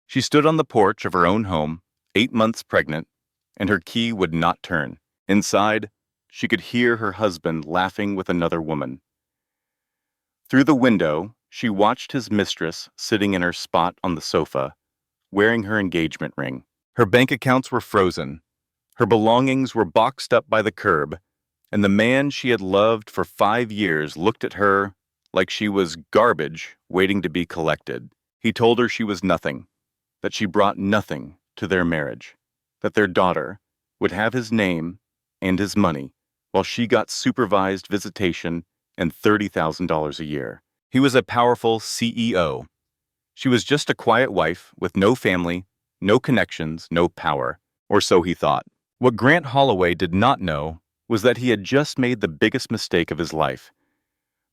She stood on the porch of her own home, 8 months pregnant, and her key would not turn. Inside, she could hear her husband laughing with another woman. Through the window, she watched his mistress sitting in her spot on the sofa, wearing her engagement ring. Her bank accounts were frozen. Her belongings were boxed up by the curb, and the man she had loved for 5 years looked at her like she was garbage waiting to be collected. He told her she was nothing, that she brought nothing to their marriage, that their daughter would have his name and his money while she got supervised visitation and $30,000 a year. He was a powerful CEO. She was just a quiet wife with no family, no connections, no power, or so he thought. What Grant Holloway did not know was that he had just made the biggest mistake of his life,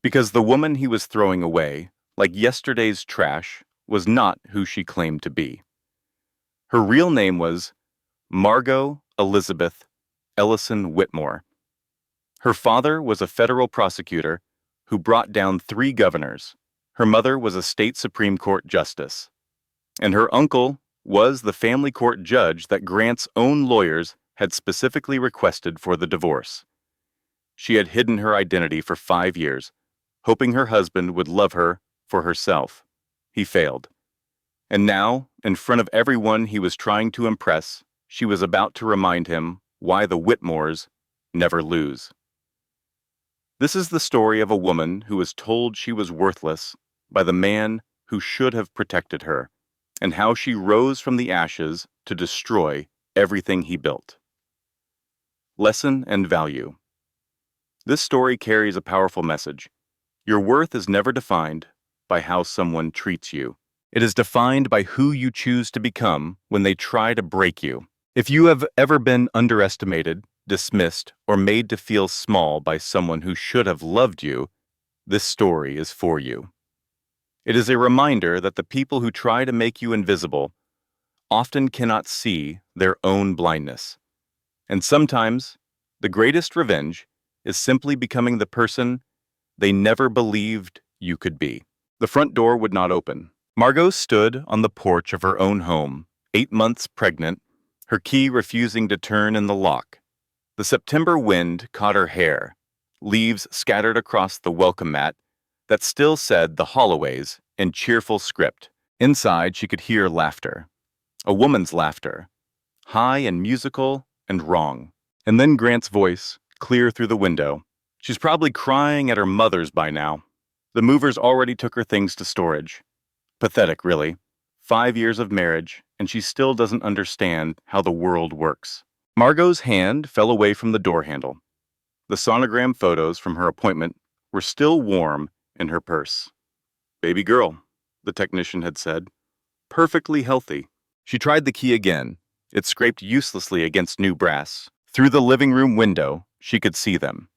because the woman he was throwing away, like yesterday's trash, was not who she claimed to be. Her real name was Margot Elizabeth Ellison Whitmore. Her father was a federal prosecutor who brought down 3 governors. Her mother was a state Supreme Court justice. And her uncle was the family court judge that Grant's own lawyers had specifically requested for the divorce. She had hidden her identity for 5 years, hoping her husband would love her for herself. He failed. And now, in front of everyone he was trying to impress, she was about to remind him why the Whitmores never lose. This is the story of a woman who was told she was worthless by the man who should have protected her, and how she rose from the ashes to destroy everything he built. Lesson and value. This story carries a powerful message. Your worth is never defined by how someone treats you. It is defined by who you choose to become when they try to break you. If you have ever been underestimated, dismissed, or made to feel small by someone who should have loved you, this story is for you. It is a reminder that the people who try to make you invisible often cannot see their own blindness. And sometimes, the greatest revenge is simply becoming the person they never believed you could be. The front door would not open. Margot stood on the porch of her own home, 8 months pregnant, her key refusing to turn in the lock. The September wind caught her hair, leaves scattered across the welcome mat that still said the Holloways in cheerful script. Inside, she could hear laughter. A woman's laughter, high and musical and wrong. And then Grant's voice, clear through the window. She's probably crying at her mother's by now. The movers already took her things to storage. Pathetic, really. 5 years of marriage, and she still doesn't understand how the world works. Margot's hand fell away from the door handle. The sonogram photos from her appointment were still warm in her purse. Baby girl, the technician had said. Perfectly healthy. She tried the key again. It scraped uselessly against new brass. Through the living room window, she could see them.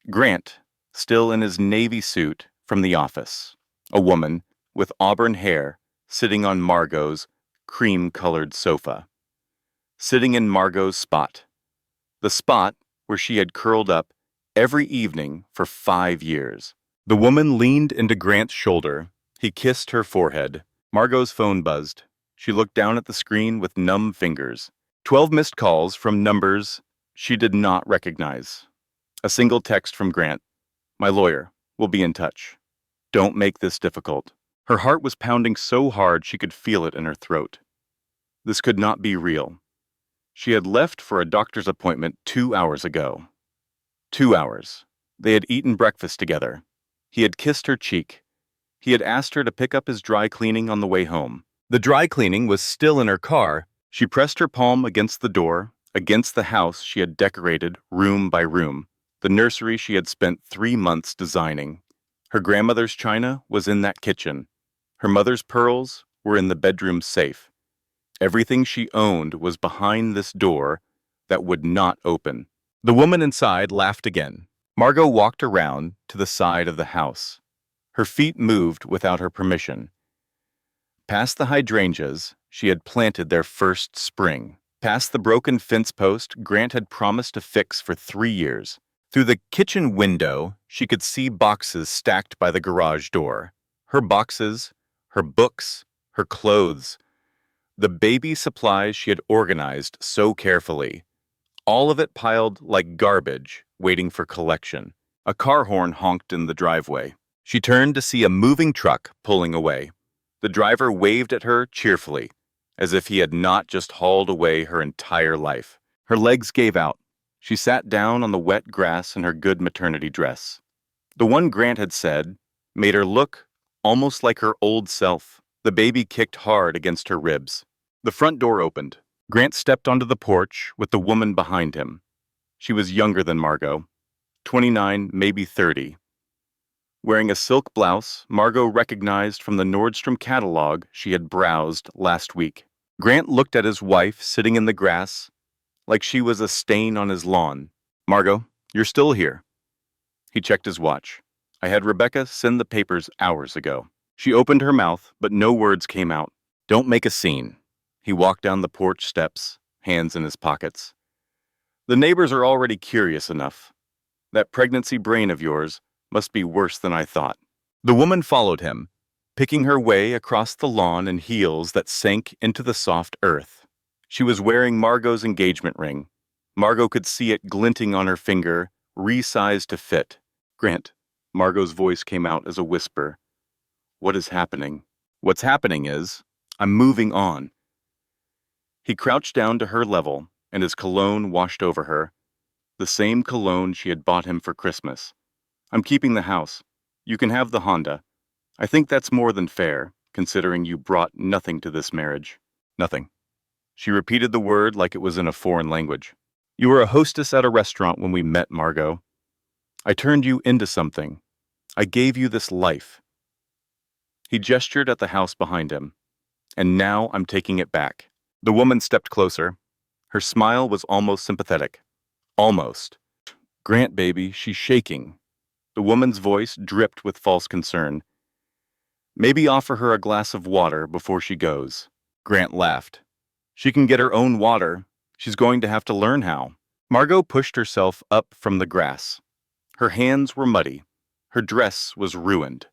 Grant, still in his navy suit from the office. A woman with auburn hair sitting on Margot's cream-colored sofa. Sitting in Margot's spot. The spot where she had curled up every evening for 5 years. The woman leaned into Grant's shoulder. He kissed her forehead. Margot's phone buzzed. She looked down at the screen with numb fingers. 12 missed calls from numbers she did not recognize. A single text from Grant. My lawyer will be in touch. Don't make this difficult. Her heart was pounding so hard she could feel it in her throat. This could not be real. She had left for a doctor's appointment 2 hours ago. 2 hours. They had eaten breakfast together. He had kissed her cheek. He had asked her to pick up his dry cleaning on the way home. The dry cleaning was still in her car. She pressed her palm against the door, against the house she had decorated room by room, the nursery she had spent 3 months designing. Her grandmother's china was in that kitchen. Her mother's pearls were in the bedroom safe. Everything she owned was behind this door that would not open. The woman inside laughed again. Margot walked around to the side of the house. Her feet moved without her permission. Past the hydrangeas she had planted their first spring. Past the broken fence post Grant had promised to fix for 3 years. Through the kitchen window, she could see boxes stacked by the garage door. Her boxes, her books, her clothes. The baby supplies she had organized so carefully, all of it piled like garbage, waiting for collection. A car horn honked in the driveway. She turned to see a moving truck pulling away. The driver waved at her cheerfully, as if he had not just hauled away her entire life. Her legs gave out. She sat down on the wet grass in her good maternity dress. The one Grant had said made her look almost like her old self. The baby kicked hard against her ribs. The front door opened. Grant stepped onto the porch with the woman behind him. She was younger than Margot, 29, maybe 30. Wearing a silk blouse Margot recognized from the Nordstrom catalog she had browsed last week. Grant looked at his wife sitting in the grass like she was a stain on his lawn. "Margot, you're still here." He checked his watch. "I had Rebecca send the papers hours ago." She opened her mouth, but no words came out. "Don't make a scene." He walked down the porch steps, hands in his pockets. "The neighbors are already curious enough. That pregnancy brain of yours must be worse than I thought." The woman followed him, picking her way across the lawn in heels that sank into the soft earth. She was wearing Margot's engagement ring. Margot could see it glinting on her finger, resized to fit. "Grant," Margot's voice came out as a whisper. "What is happening?" "What's happening is, I'm moving on." He crouched down to her level, and his cologne washed over her, the same cologne she had bought him for Christmas. "I'm keeping the house. You can have the Honda. I think that's more than fair, considering you brought nothing to this marriage." "Nothing." She repeated the word like it was in a foreign language. "You were a hostess at a restaurant when we met, Margot. I turned you into something. I gave you this life." He gestured at the house behind him. "And now I'm taking it back." The woman stepped closer. Her smile was almost sympathetic. Almost. "Grant, baby, she's shaking." The woman's voice dripped with false concern. "Maybe offer her a glass of water before she goes." Grant laughed. "She can get her own water. She's going to have to learn how." Margot pushed herself up from the grass. Her hands were muddy. Her dress was ruined.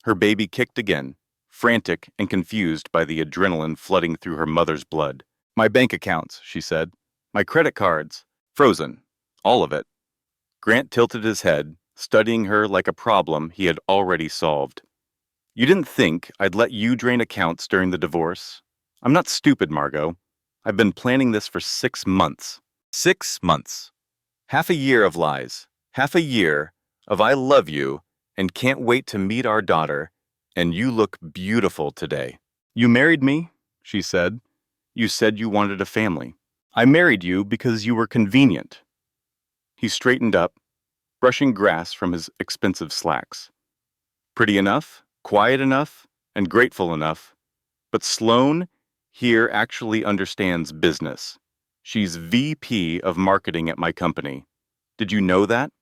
Her baby kicked again, frantic and confused by the adrenaline flooding through her mother's blood. "My bank accounts," she said. "My credit cards. Frozen. All of it." Grant tilted his head, studying her like a problem he had already solved. "You didn't think I'd let you drain accounts during the divorce? I'm not stupid, Margot. I've been planning this for 6 months. 6 months. Half a year of lies. Half a year of I love you and can't wait to meet our daughter, and you look beautiful today." "You married me," she said. "You said you wanted a family. I married you because you were convenient." He straightened up, brushing grass from his expensive slacks. "Pretty enough, quiet enough, and grateful enough. But Sloane here actually understands business. She's VP of marketing at my company. Did you know that?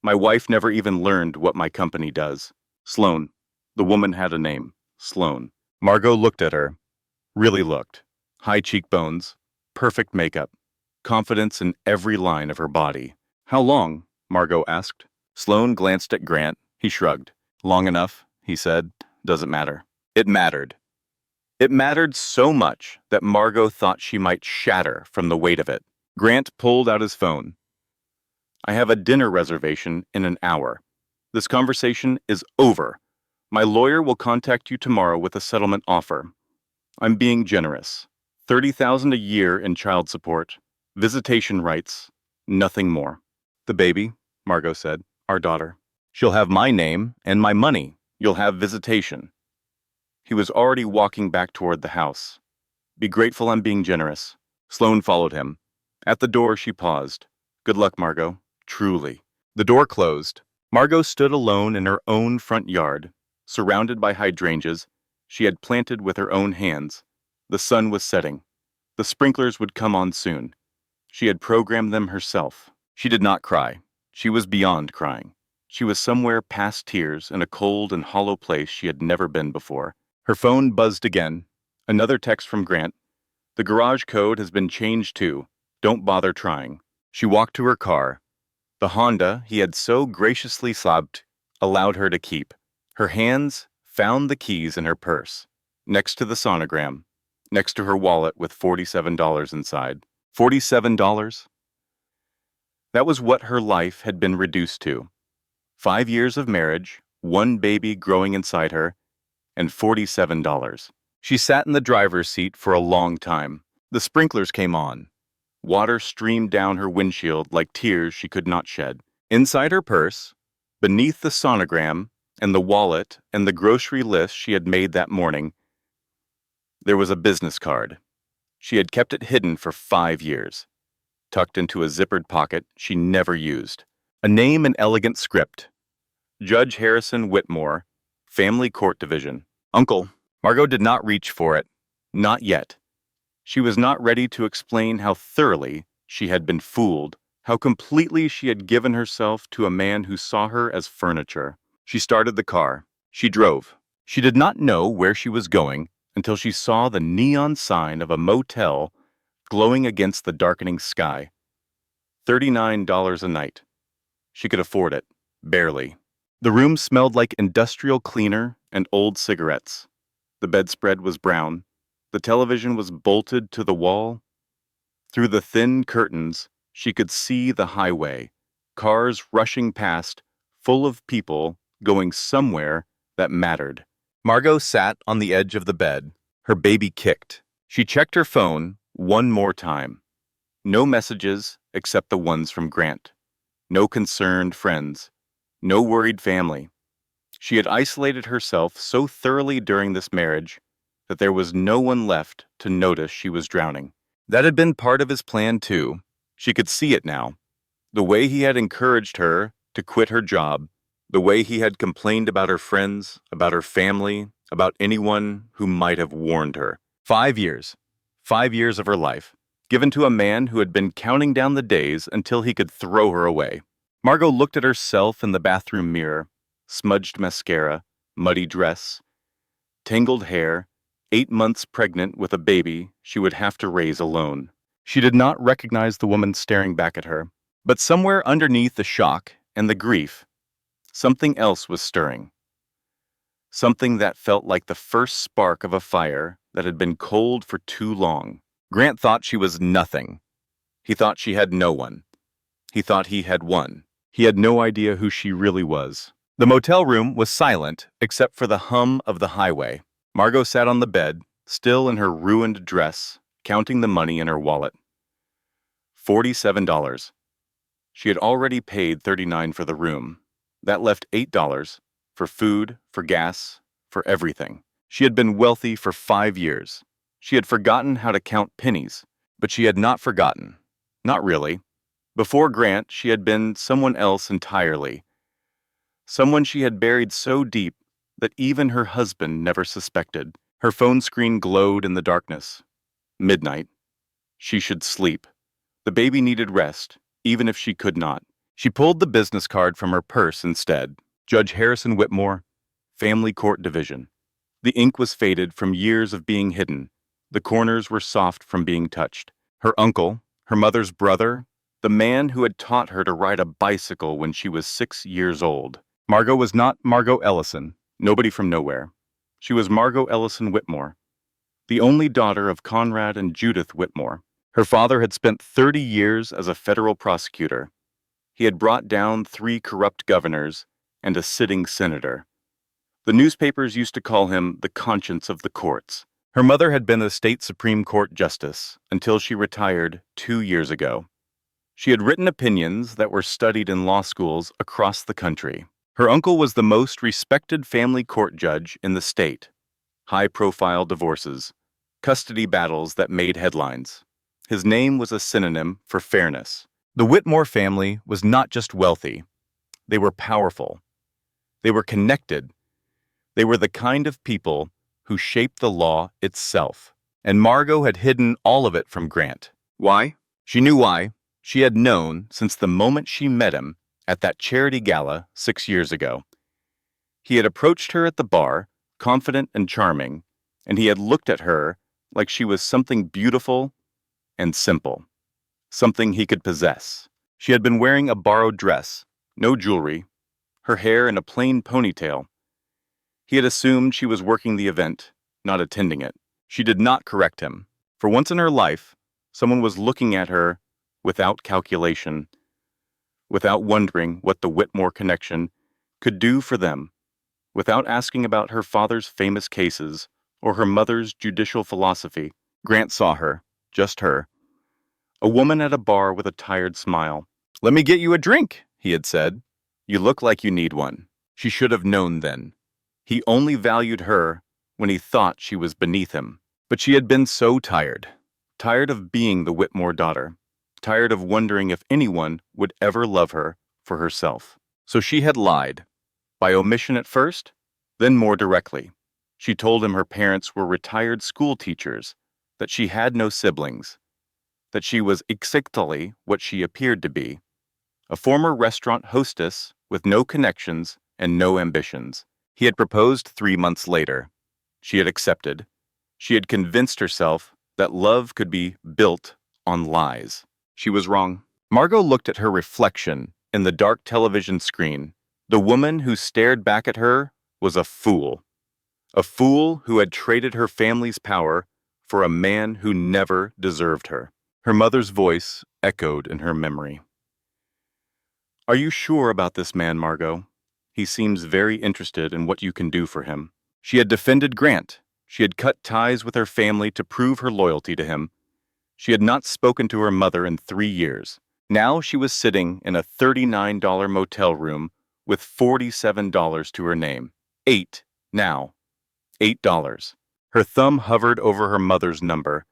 My wife never even learned what my company does." Sloane. The woman had a name. Sloane. Margot looked at her. Really looked. High cheekbones, perfect makeup, confidence in every line of her body. "How long?" Margot asked. Sloane glanced at Grant. He shrugged. "Long enough," he said. "Doesn't matter." It mattered. It mattered so much that Margot thought she might shatter from the weight of it. Grant pulled out his phone. "I have a dinner reservation in an hour. This conversation is over. My lawyer will contact you tomorrow with a settlement offer. I'm being generous. $30,000 a year in child support, visitation rights, nothing more." "The baby," Margot said. "Our daughter. She'll have my name and my money. You'll have visitation." He was already walking back toward the house. "Be grateful I'm being generous." Sloane followed him. At the door, she paused. "Good luck, Margot. Truly." The door closed. Margot stood alone in her own front yard, surrounded by hydrangeas she had planted with her own hands. The sun was setting. The sprinklers would come on soon. She had programmed them herself. She did not cry. She was beyond crying. She was somewhere past tears in a cold and hollow place she had never been before. Her phone buzzed again. Another text from Grant. "The garage code has been changed too. Don't bother trying." She walked to her car. The Honda he had so graciously sobbed allowed her to keep. Her hands found the keys in her purse, next to the sonogram. next to her wallet with $47 inside. $47? That was what her life had been reduced to. 5 years of marriage, one baby growing inside her, and $47. She sat in the driver's seat for a long time. The sprinklers came on. Water streamed down her windshield like tears she could not shed. Inside her purse, beneath the sonogram and the wallet and the grocery list she had made that morning, there was a business card. She had kept it hidden for 5 years, tucked into a zippered pocket she never used. A name and elegant script. Judge Harrison Whitmore, Family Court Division. Uncle. Margot did not reach for it. Not yet. She was not ready to explain how thoroughly she had been fooled, how completely she had given herself to a man who saw her as furniture. She started the car. She drove. She did not know where she was going until she saw the neon sign of a motel glowing against the darkening sky. $39 a night. She could afford it. Barely. The room smelled like industrial cleaner and old cigarettes. The bedspread was brown. The television was bolted to the wall. Through the thin curtains, she could see the highway, cars rushing past, full of people going somewhere that mattered. Margot sat on the edge of the bed. Her baby kicked. She checked her phone one more time. No messages except the ones from Grant. No concerned friends. No worried family. She had isolated herself so thoroughly during this marriage that there was no one left to notice she was drowning. That had been part of his plan too. She could see it now. The way he had encouraged her to quit her job, the way he had complained about her friends, about her family, about anyone who might have warned her. 5 years. 5 years of her life, given to a man who had been counting down the days until he could throw her away. Margot looked at herself in the bathroom mirror. Smudged mascara, muddy dress, tangled hair, 8 months pregnant with a baby she would have to raise alone. She did not recognize the woman staring back at her, but somewhere underneath the shock and the grief, something else was stirring. Something that felt like the first spark of a fire that had been cold for too long. Grant thought she was nothing. He thought she had no one. He thought he had won. He had no idea who she really was. The motel room was silent except for the hum of the highway. Margot sat on the bed, still in her ruined dress, counting the money in her wallet. $47. She had already paid $39 for the room. That left $8 for food, for gas, for everything. She had been wealthy for 5 years. She had forgotten how to count pennies, but she had not forgotten. Not really. Before Grant, she had been someone else entirely. Someone she had buried so deep that even her husband never suspected. Her phone screen glowed in the darkness. Midnight. She should sleep. The baby needed rest, even if she could not. She pulled the business card from her purse instead. Judge Harrison Whitmore, Family Court Division. The ink was faded from years of being hidden. The corners were soft from being touched. Her uncle, her mother's brother, the man who had taught her to ride a bicycle when she was 6 years old. Margot was not Margot Ellison, nobody from nowhere. She was Margot Ellison Whitmore, the only daughter of Conrad and Judith Whitmore. Her father had spent 30 years as a federal prosecutor. He had brought down 3 corrupt governors and a sitting senator. The newspapers used to call him the conscience of the courts. Her mother had been a state Supreme Court justice until she retired 2 years ago. She had written opinions that were studied in law schools across the country. Her uncle was the most respected family court judge in the state. High-profile divorces, custody battles that made headlines. His name was a synonym for fairness. The Whitmore family was not just wealthy. They were powerful. They were connected. They were the kind of people who shaped the law itself. And Margot had hidden all of it from Grant. Why? She knew why. She had known since the moment she met him at that charity gala 6 years ago. He had approached her at the bar, confident and charming, and he had looked at her like she was something beautiful and simple, something he could possess. She had been wearing a borrowed dress, no jewelry, her hair in a plain ponytail. He had assumed she was working the event, not attending it. She did not correct him. For once in her life, someone was looking at her without calculation, without wondering what the Whitmore connection could do for them, without asking about her father's famous cases or her mother's judicial philosophy. Grant saw her, just her, a woman at a bar with a tired smile. "Let me get you a drink," he had said. "You look like you need one." She should have known then. He only valued her when he thought she was beneath him. But she had been so tired. Tired of being the Whitmore daughter. Tired of wondering if anyone would ever love her for herself. So she had lied. By omission at first, then more directly. She told him her parents were retired school teachers, that she had no siblings, that she was exactly what she appeared to be, a former restaurant hostess with no connections and no ambitions. He had proposed 3 months later. She had accepted. She had convinced herself that love could be built on lies. She was wrong. Margot looked at her reflection in the dark television screen. The woman who stared back at her was a fool who had traded her family's power for a man who never deserved her. Her mother's voice echoed in her memory. "Are you sure about this man, Margot? He seems very interested in what you can do for him." She had defended Grant. She had cut ties with her family to prove her loyalty to him. She had not spoken to her mother in 3 years. Now she was sitting in a $39 motel room with $47 to her name. Now. $8. Her thumb hovered over her mother's number.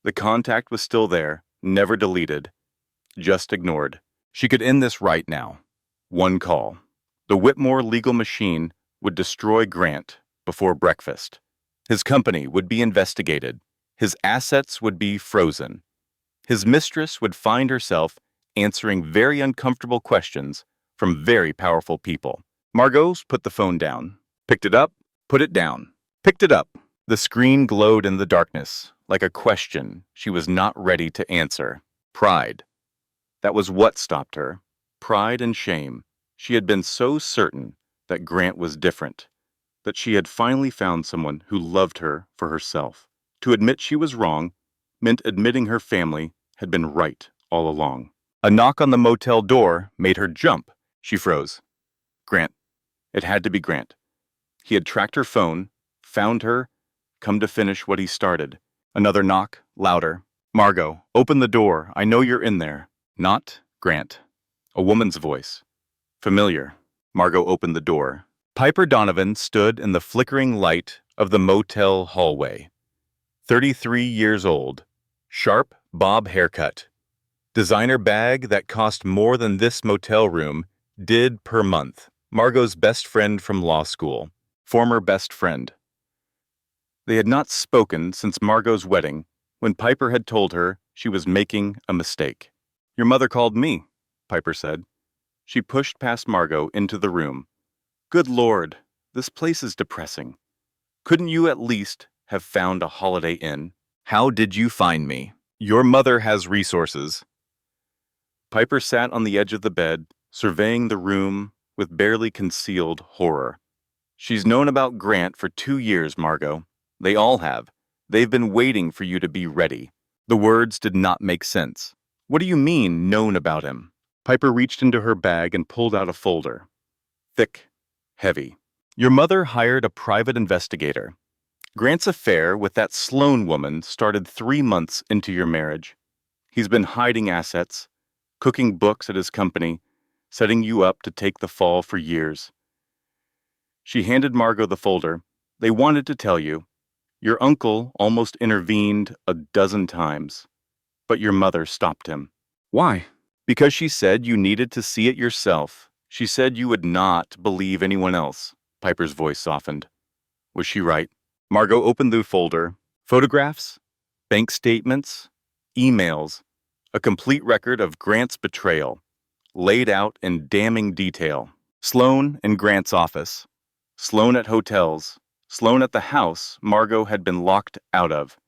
The contact was still there, never deleted, just ignored. She could end this right now. One call. The Whitmore legal machine would destroy Grant before breakfast. His company would be investigated. His assets would be frozen. His mistress would find herself answering very uncomfortable questions from very powerful people. Margot put the phone down, picked it up, put it down, picked it up. The screen glowed in the darkness, like a question she was not ready to answer. Pride. That was what stopped her. Pride and shame. She had been so certain that Grant was different, that she had finally found someone who loved her for herself. To admit she was wrong meant admitting her family had been right all along. A knock on the motel door made her jump. She froze. Grant. It had to be Grant. He had tracked her phone, found her, come to finish what he started. Another knock, louder. "Margot, open the door. I know you're in there." Not Grant. A woman's voice. Familiar. Margot opened the door. Piper Donovan stood in the flickering light of the motel hallway. 33 years old. Sharp bob haircut. Designer bag that cost more than this motel room did per month. Margot's best friend from law school. Former best friend. They had not spoken since Margot's wedding, when Piper had told her she was making a mistake. "Your mother called me," Piper said. She pushed past Margot into the room. "Good Lord, this place is depressing. Couldn't you at least have found a Holiday Inn?" "How did you find me?" "Your mother has resources." Piper sat on the edge of the bed, surveying the room with barely concealed horror. "She's known about Grant for 2 years, Margot. They all have. They've been waiting for you to be ready." The words did not make sense. "What do you mean, known about him?" Piper reached into her bag and pulled out a folder. Thick, heavy. "Your mother hired a private investigator. Grant's affair with that Sloan woman started 3 months into your marriage. He's been hiding assets, cooking books at his company, setting you up to take the fall for years." She handed Margot the folder. "They wanted to tell you. Your uncle almost intervened a dozen times, but your mother stopped him." "Why?" "Because she said you needed to see it yourself. She said you would not believe anyone else." Piper's voice softened. Was she right? Margot opened the folder. Photographs, bank statements, emails, a complete record of Grant's betrayal, laid out in damning detail. Sloan in Grant's office. Sloan at hotels. Sloan at the house Margot had been locked out of.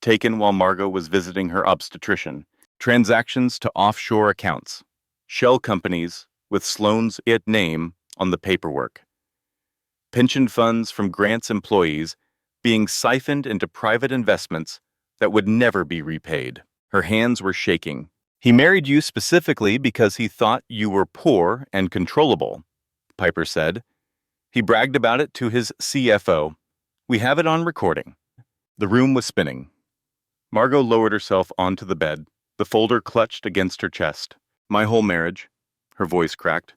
Taken while Margot was visiting her obstetrician. Transactions to offshore accounts. Shell companies with Sloan's name on the paperwork. Pension funds from Grant's employees being siphoned into private investments that would never be repaid. Her hands were shaking. He married you specifically because he thought you were poor and controllable, Piper said. He bragged about it to his CFO. We have it on recording. The room was spinning. Margot lowered herself onto the bed, the folder clutched against her chest. My whole marriage, her voice cracked.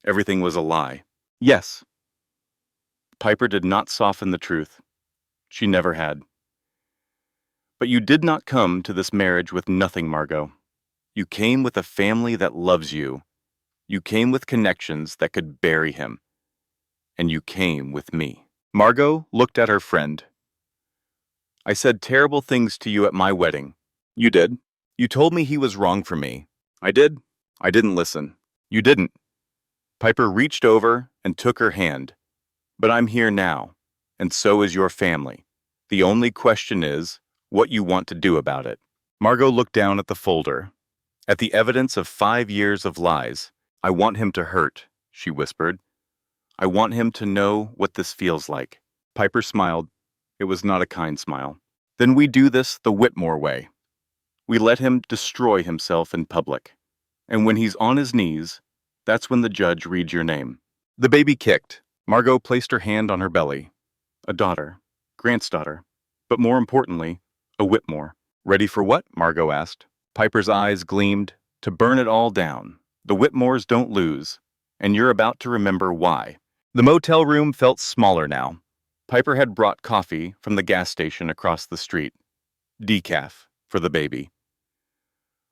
Everything was a lie. Yes. Piper did not soften the truth. She never had. But you did not come to this marriage with nothing, Margot. You came with a family that loves you. You came with connections that could bury him. And you came with me. Margot looked at her friend. I said terrible things to you at my wedding. You did. You told me he was wrong for me. I did. I didn't listen. You didn't. Piper reached over and took her hand. But I'm here now, and so is your family. The only question is what you want to do about it. Margot looked down at the folder, at the evidence of 5 years of lies. I want him to hurt, she whispered. I want him to know what this feels like. Piper smiled. It was not a kind smile. Then we do this the Whitmore way. We let him destroy himself in public. And when he's on his knees, that's when the judge reads your name. The baby kicked. Margot placed her hand on her belly. A daughter. Grant's daughter. But more importantly, a Whitmore. Ready for what? Margot asked. Piper's eyes gleamed. To burn it all down. The Whitmores don't lose. And you're about to remember why. The motel room felt smaller now. Piper had brought coffee from the gas station across the street. Decaf for the baby.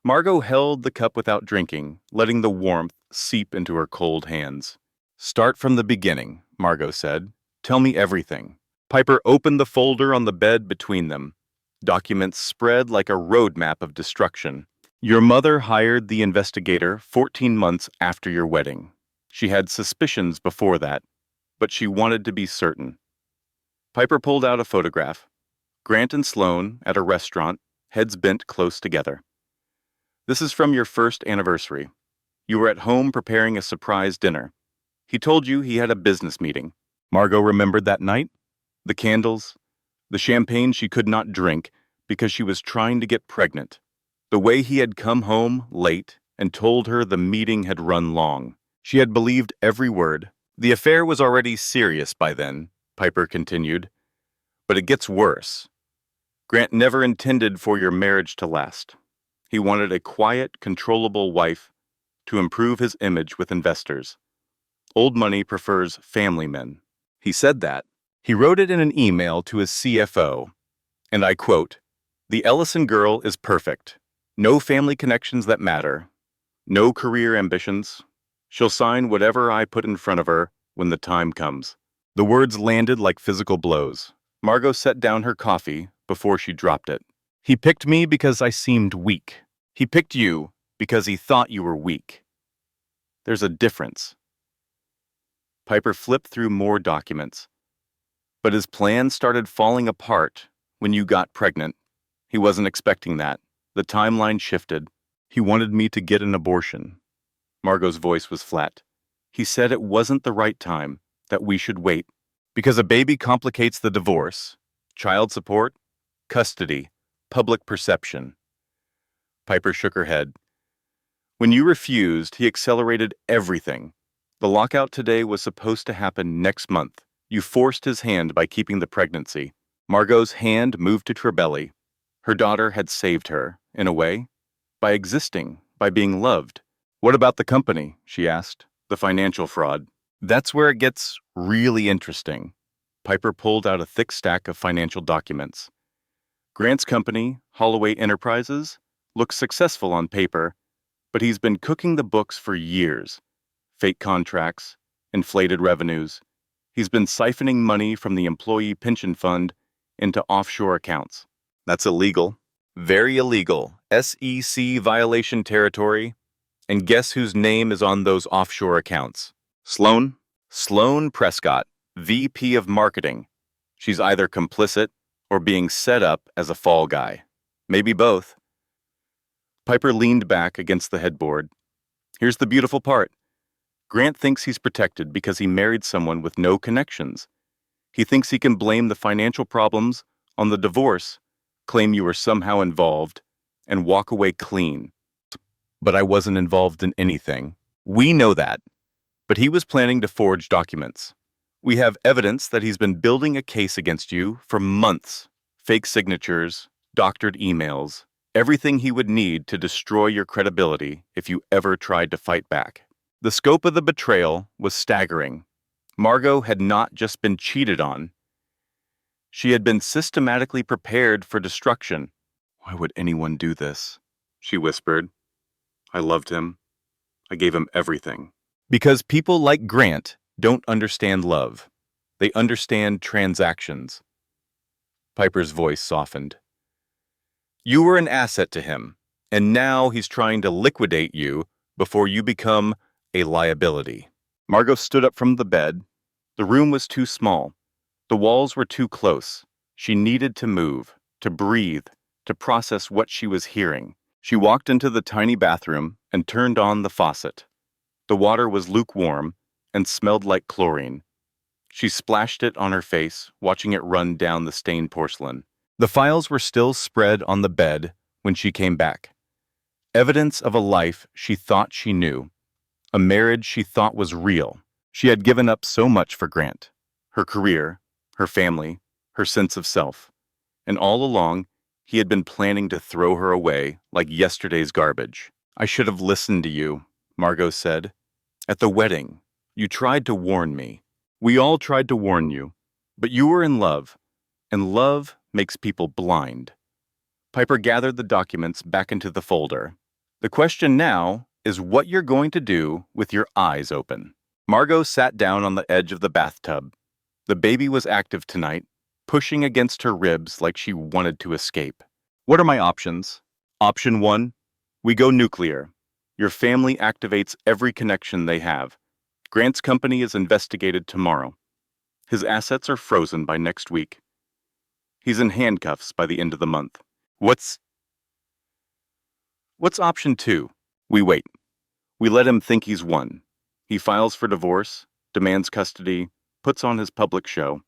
Margot held the cup without drinking, letting the warmth seep into her cold hands. Start from the beginning, Margot said. Tell me everything. Piper opened the folder on the bed between them. Documents spread like a roadmap of destruction. Your mother hired the investigator 14 months after your wedding. She had suspicions before that, but she wanted to be certain. Piper pulled out a photograph. Grant and Sloane at a restaurant, heads bent close together. This is from your first anniversary. You were at home preparing a surprise dinner. He told you he had a business meeting. Margot remembered that night. The candles, the champagne she could not drink because she was trying to get pregnant. The way he had come home late and told her the meeting had run long. She had believed every word. The affair was already serious by then, Piper continued. But it gets worse. Grant never intended for your marriage to last. He wanted a quiet, controllable wife to improve his image with investors. Old money prefers family men. He said that. He wrote it in an email to his CFO. And I quote, "The Ellison girl is perfect. No family connections that matter. No career ambitions. She'll sign whatever I put in front of her when the time comes." The words landed like physical blows. Margot set down her coffee before she dropped it. He picked me because I seemed weak. He picked you because he thought you were weak. There's a difference. Piper flipped through more documents. But his plan started falling apart when you got pregnant. He wasn't expecting that. The timeline shifted. He wanted me to get an abortion. Margot's voice was flat. He said it wasn't the right time, that we should wait. Because a baby complicates the divorce. Child support, custody, public perception. Piper shook her head. When you refused, he accelerated everything. The lockout today was supposed to happen next month. You forced his hand by keeping the pregnancy. Margot's hand moved to her belly. Her daughter had saved her, in a way, by existing, by being loved. What about the company? She asked. The financial fraud. That's where it gets really interesting. Piper pulled out a thick stack of financial documents. Grant's company, Holloway Enterprises, looks successful on paper, but he's been cooking the books for years. Fake contracts, inflated revenues. He's been siphoning money from the employee pension fund into offshore accounts. That's illegal. Very illegal. SEC violation territory. And guess whose name is on those offshore accounts? Sloane? Sloane Prescott, VP of Marketing. She's either complicit or being set up as a fall guy. Maybe both. Piper leaned back against the headboard. Here's the beautiful part. Grant thinks he's protected because he married someone with no connections. He thinks he can blame the financial problems on the divorce, claim you were somehow involved, and walk away clean. But I wasn't involved in anything. We know that. But he was planning to forge documents. We have evidence that he's been building a case against you for months. Fake signatures, doctored emails, everything he would need to destroy your credibility if you ever tried to fight back. The scope of the betrayal was staggering. Margot had not just been cheated on. She had been systematically prepared for destruction. Why would anyone do this? She whispered. I loved him. I gave him everything. Because people like Grant don't understand love. They understand transactions. Piper's voice softened. You were an asset to him, and now he's trying to liquidate you before you become a liability. Margot stood up from the bed. The room was too small. The walls were too close. She needed to move, to breathe, to process what she was hearing. She walked into the tiny bathroom and turned on the faucet. The water was lukewarm and smelled like chlorine. She splashed it on her face, watching it run down the stained porcelain. The files were still spread on the bed when she came back. Evidence of a life she thought she knew, a marriage she thought was real. She had given up so much for Grant, her career, her family, her sense of self. And all along, he had been planning to throw her away like yesterday's garbage. I should have listened to you, Margot said. At the wedding, you tried to warn me. We all tried to warn you, but you were in love, and love makes people blind. Piper gathered the documents back into the folder. The question now is what you're going to do with your eyes open. Margot sat down on the edge of the bathtub. The baby was active tonight, pushing against her ribs like she wanted to escape. What are my options? Option 1, we go nuclear. Your family activates every connection they have. Grant's company is investigated tomorrow. His assets are frozen by next week. He's in handcuffs by the end of the month. What's option 2? We wait. We let him think he's won. He files for divorce, demands custody, puts on his public show.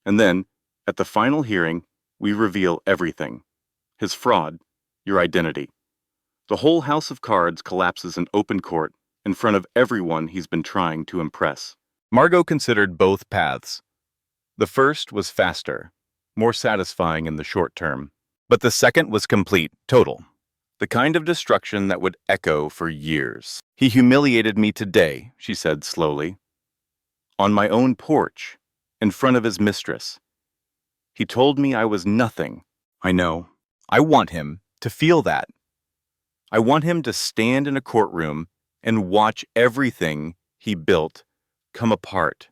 And then, at the final hearing, we reveal everything. His fraud, your identity. The whole house of cards collapses in open court in front of everyone he's been trying to impress. Margot considered both paths. The first was faster, more satisfying in the short term. But the second was complete, total. The kind of destruction that would echo for years. He humiliated me today, she said slowly. On my own porch, in front of his mistress. He told me I was nothing. I know. I want him to feel that. I want him to stand in a courtroom and watch everything he built come apart.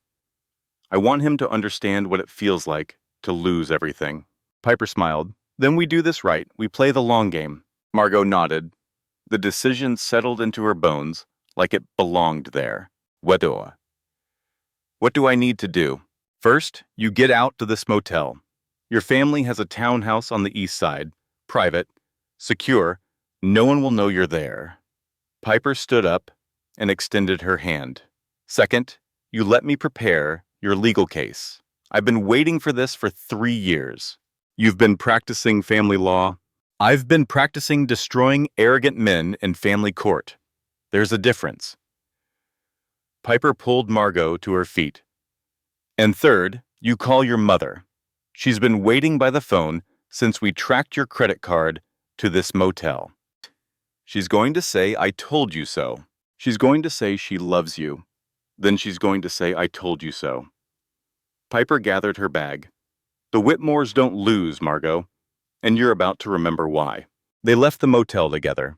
I want him to understand what it feels like to lose everything. Piper smiled. Then we do this right. We play the long game. Margot nodded. The decision settled into her bones like it belonged there. What do I need to do? First, you get out to this motel. Your family has a townhouse on the east side, private, secure. No one will know you're there. Piper stood up and extended her hand. Second, you let me prepare your legal case. I've been waiting for this for 3 years. You've been practicing family law. I've been practicing destroying arrogant men in family court. There's a difference. Piper pulled Margot to her feet. And third, you call your mother. She's been waiting by the phone since we tracked your credit card to this motel. She's going to say, I told you so. She's going to say she loves you. Then she's going to say, I told you so. Piper gathered her bag. The Whitmores don't lose, Margot, and you're about to remember why. They left the motel together.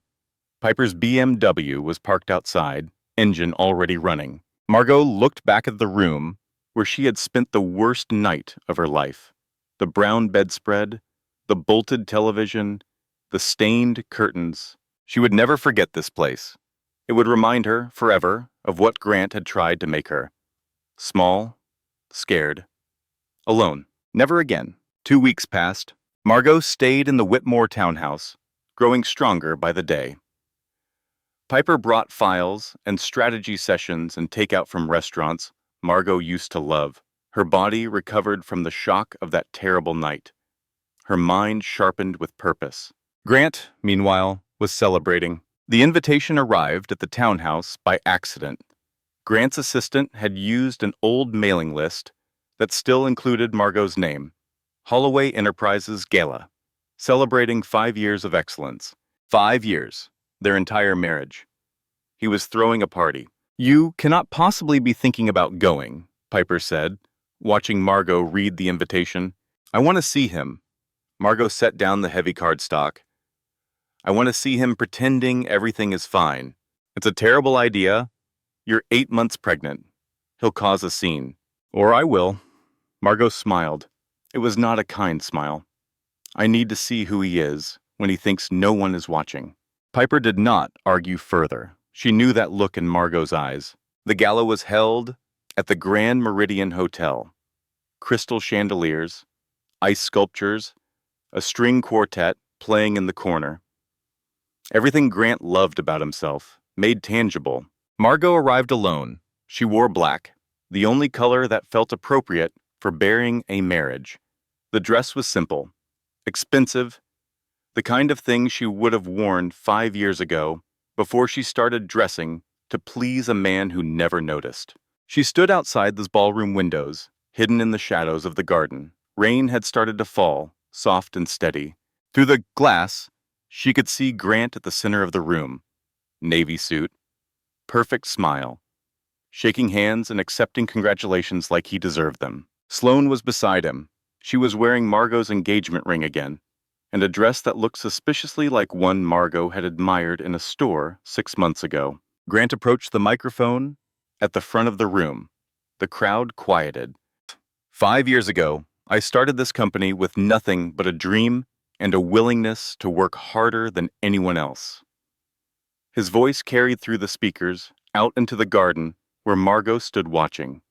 Piper's BMW was parked outside, engine already running. Margot looked back at the room where she had spent the worst night of her life. The brown bedspread, the bolted television, the stained curtains. She would never forget this place. It would remind her, forever, of what Grant had tried to make her. Small, scared, alone. Never again. 2 weeks passed. Margot stayed in the Whitmore townhouse, growing stronger by the day. Piper brought files and strategy sessions and takeout from restaurants Margot used to love. Her body recovered from the shock of that terrible night. Her mind sharpened with purpose. Grant, meanwhile, was celebrating. The invitation arrived at the townhouse by accident. Grant's assistant had used an old mailing list that still included Margot's name. Holloway Enterprises Gala, celebrating 5 years of excellence. 5 years, their entire marriage. He was throwing a party. "You cannot possibly be thinking about going," Piper said, watching Margot read the invitation. "I want to see him." Margot set down the heavy cardstock. "I want to see him pretending everything is fine. It's a terrible idea. You're 8 months pregnant. He'll cause a scene. Or I will." Margot smiled. It was not a kind smile. "I need to see who he is when he thinks no one is watching." Piper did not argue further. She knew that look in Margot's eyes. The gala was held at the Grand Meridian Hotel. Crystal chandeliers, ice sculptures, a string quartet playing in the corner. Everything Grant loved about himself, made tangible. Margot arrived alone. She wore black, the only color that felt appropriate for bearing a marriage. The dress was simple, expensive, the kind of thing she would have worn 5 years ago before she started dressing to please a man who never noticed. She stood outside the ballroom windows, hidden in the shadows of the garden. Rain had started to fall, soft and steady. Through the glass, she could see Grant at the center of the room. Navy suit, perfect smile, shaking hands and accepting congratulations like he deserved them. Sloane was beside him. She was wearing Margot's engagement ring again, and a dress that looked suspiciously like one Margot had admired in a store 6 months ago. Grant approached the microphone at the front of the room. The crowd quieted. "5 years ago, I started this company with nothing but a dream and a willingness to work harder than anyone else." His voice carried through the speakers, out into the garden where Margot stood watching.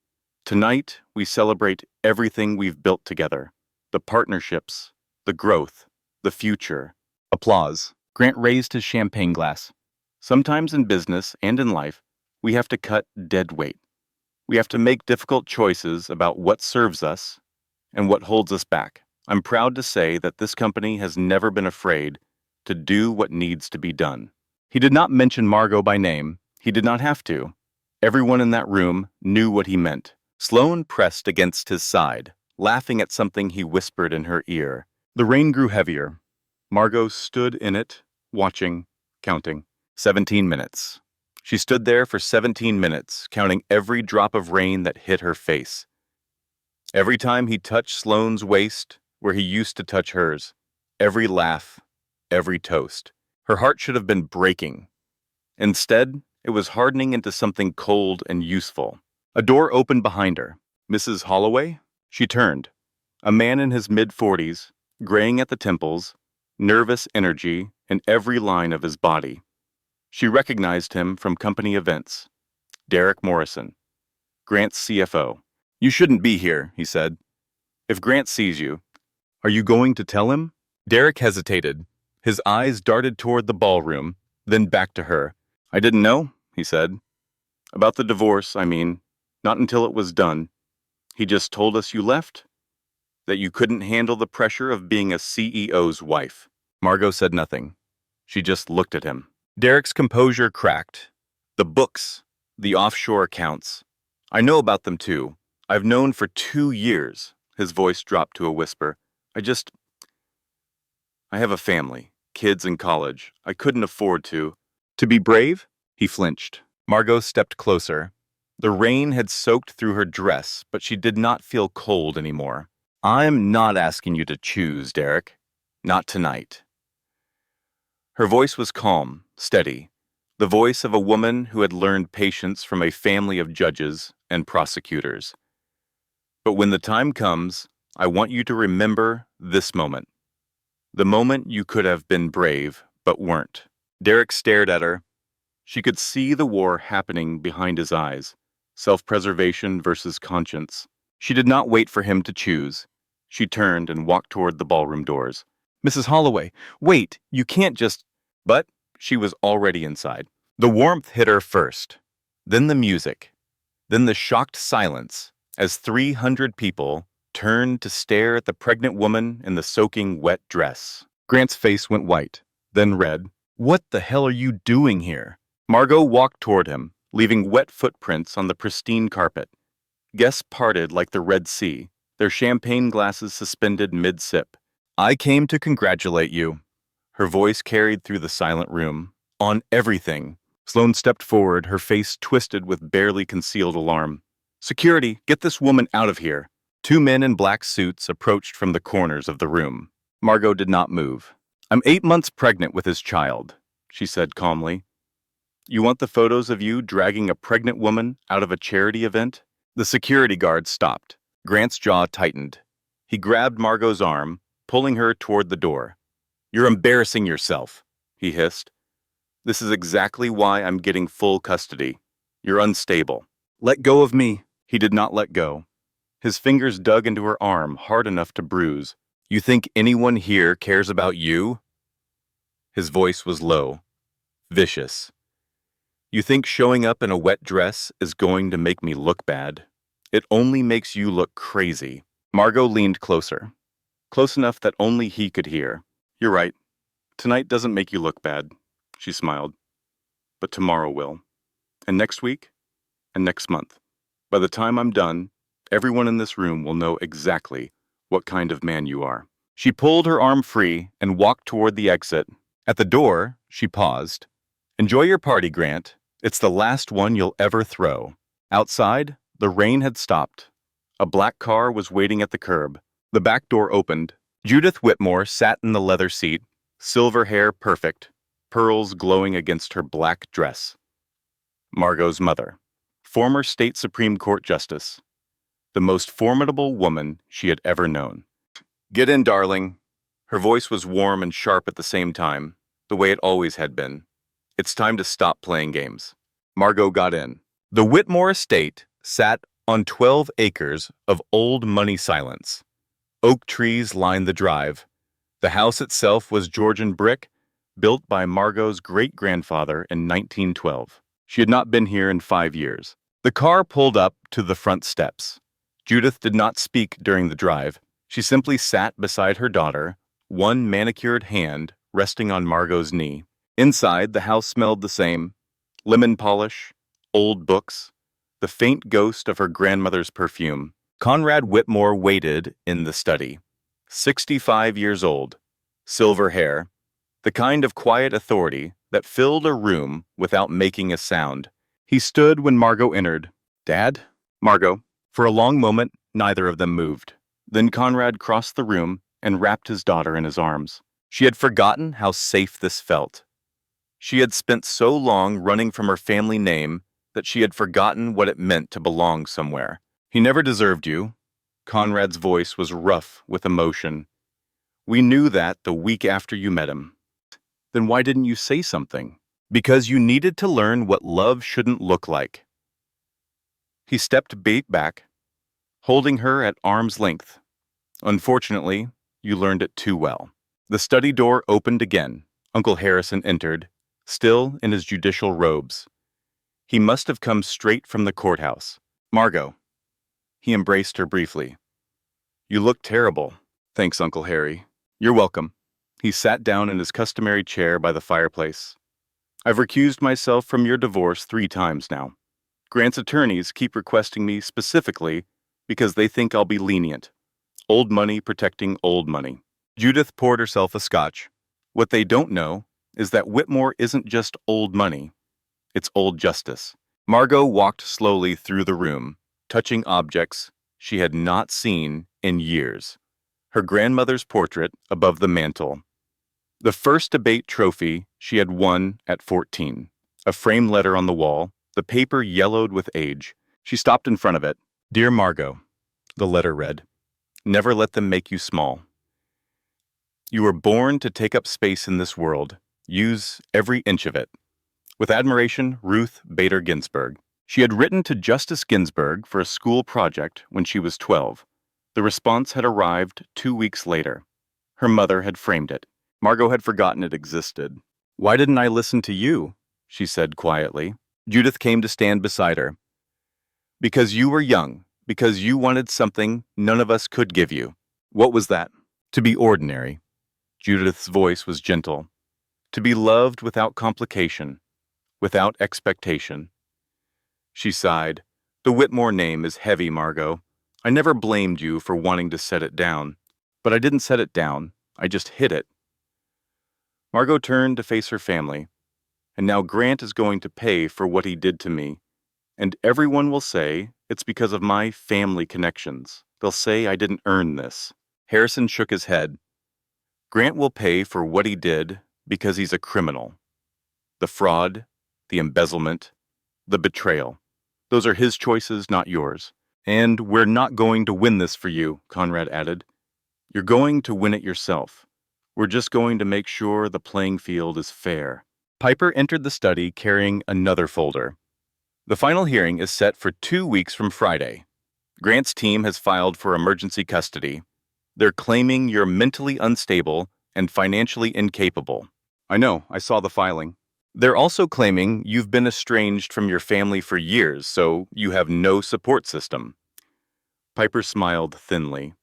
"Tonight, we celebrate everything we've built together. The partnerships, the growth, the future." Applause. Grant raised his champagne glass. "Sometimes in business and in life, we have to cut dead weight. We have to make difficult choices about what serves us and what holds us back. I'm proud to say that this company has never been afraid to do what needs to be done." He did not mention Margot by name. He did not have to. Everyone in that room knew what he meant. Sloane pressed against his side, laughing at something he whispered in her ear. The rain grew heavier. Margot stood in it, watching, counting. 17 minutes. She stood there for 17 minutes, counting every drop of rain that hit her face. Every time he touched Sloane's waist, where he used to touch hers. Every laugh, every toast. Her heart should have been breaking. Instead, it was hardening into something cold and useful. A door opened behind her. "Mrs. Holloway?" She turned. A man in his mid-40s, graying at the temples, nervous energy in every line of his body. She recognized him from company events. Derek Morrison, Grant's CFO. "You shouldn't be here," he said. "If Grant sees you, are you going to tell him?" Derek hesitated. His eyes darted toward the ballroom, then back to her. "I didn't know," he said. "About the divorce, I mean. Not until it was done. He just told us you left, that you couldn't handle the pressure of being a CEO's wife." Margot said nothing. She just looked at him. Derek's composure cracked. "The books, the offshore accounts. I know about them too. I've known for 2 years." His voice dropped to a whisper. I have a family, kids in college. I couldn't afford to." "To be brave?" He flinched. Margot stepped closer. The rain had soaked through her dress, but she did not feel cold anymore. "I'm not asking you to choose, Derek. Not tonight." Her voice was calm, steady, the voice of a woman who had learned patience from a family of judges and prosecutors. "But when the time comes, I want you to remember this moment. The moment you could have been brave, but weren't." Derek stared at her. She could see the war happening behind his eyes, self-preservation versus conscience. She did not wait for him to choose. She turned and walked toward the ballroom doors. "Mrs. Holloway, wait, you can't just—" But she was already inside. The warmth hit her first, then the music, then the shocked silence, as 300 people turned to stare at the pregnant woman in the soaking wet dress. Grant's face went white, then red. "What the hell are you doing here?" Margot walked toward him, leaving wet footprints on the pristine carpet. Guests parted like the Red Sea, their champagne glasses suspended mid-sip. "I came to congratulate you." Her voice carried through the silent room. "On everything." Sloane stepped forward, her face twisted with barely concealed alarm. "Security, get this woman out of here." Two men in black suits approached from the corners of the room. Margot did not move. "I'm 8 months pregnant with his child," she said calmly. "You want the photos of you dragging a pregnant woman out of a charity event?" The security guard stopped. Grant's jaw tightened. He grabbed Margot's arm, pulling her toward the door. "You're embarrassing yourself," he hissed. "This is exactly why I'm getting full custody. You're unstable." "Let go of me." He did not let go. His fingers dug into her arm hard enough to bruise. "You think anyone here cares about you?" His voice was low, vicious. "You think showing up in a wet dress is going to make me look bad? It only makes you look crazy." Margot leaned closer, close enough that only he could hear. "You're right. Tonight doesn't make you look bad," she smiled. "But tomorrow will. And next week, and next month. By the time I'm done, everyone in this room will know exactly what kind of man you are." She pulled her arm free and walked toward the exit. At the door, she paused. "Enjoy your party, Grant. It's the last one you'll ever throw." Outside, the rain had stopped. A black car was waiting at the curb. The back door opened. Judith Whitmore sat in the leather seat, silver hair perfect, pearls glowing against her black dress. Margot's mother, former state Supreme Court Justice, the most formidable woman she had ever known. "Get in, darling." Her voice was warm and sharp at the same time, the way it always had been. "It's time to stop playing games." Margot got in. The Whitmore estate sat on 12 acres of old money silence. Oak trees lined the drive. The house itself was Georgian brick, built by Margot's great-grandfather in 1912. She had not been here in 5 years. The car pulled up to the front steps. Judith did not speak during the drive. She simply sat beside her daughter, one manicured hand resting on Margot's knee. Inside, the house smelled the same. Lemon polish, old books, the faint ghost of her grandmother's perfume. Conrad Whitmore waited in the study. 65 years old, silver hair, the kind of quiet authority that filled a room without making a sound. He stood when Margot entered. "Dad?" "Margot." For a long moment, neither of them moved. Then Conrad crossed the room and wrapped his daughter in his arms. She had forgotten how safe this felt. She had spent so long running from her family name that she had forgotten what it meant to belong somewhere. "He never deserved you." Conrad's voice was rough with emotion. "We knew that the week after you met him." "Then why didn't you say something?" "Because you needed to learn what love shouldn't look like." He stepped back, holding her at arm's length. "Unfortunately, you learned it too well." The study door opened again. Uncle Harrison entered, still in his judicial robes. He must have come straight from the courthouse. "Margot." He embraced her briefly. "You look terrible." "Thanks, Uncle Harry." "You're welcome." He sat down in his customary chair by the fireplace. "I've recused myself from your divorce 3 times now. Grant's attorneys keep requesting me specifically because they think I'll be lenient. Old money protecting old money." Judith poured herself a scotch. "What they don't know is that Whitmore isn't just old money. It's old justice." Margot walked slowly through the room, touching objects she had not seen in years. Her grandmother's portrait above the mantel. The first debate trophy she had won at 14. A framed letter on the wall, the paper yellowed with age. She stopped in front of it. "Dear Margot," the letter read, "never let them make you small. You were born to take up space in this world. Use every inch of it. With admiration, Ruth Bader Ginsburg." She had written to Justice Ginsburg for a school project when she was 12. The response had arrived 2 weeks later. Her mother had framed it. Margot had forgotten it existed. "Why didn't I listen to you?" she said quietly. Judith came to stand beside her. "Because you were young, because you wanted something none of us could give you. What was that? To be ordinary. Judith's voice was gentle. To be loved without complication, without expectation. She sighed. The Whitmore name is heavy, Margot. I never blamed you for wanting to set it down. But I didn't set it down. I just hid it. Margot turned to face her family. And now Grant is going to pay for what he did to me. And everyone will say it's because of my family connections. They'll say I didn't earn this. Harrison shook his head. Grant will pay for what he did because he's a criminal. The fraud, the embezzlement, the betrayal. Those are his choices, not yours. And we're not going to win this for you, Conrad added. You're going to win it yourself. We're just going to make sure the playing field is fair. Piper entered the study carrying another folder. The final hearing is set for 2 weeks from Friday. Grant's team has filed for emergency custody. They're claiming you're mentally unstable and financially incapable. I know, I saw the filing. They're also claiming you've been estranged from your family for years, so you have no support system. Piper smiled thinly.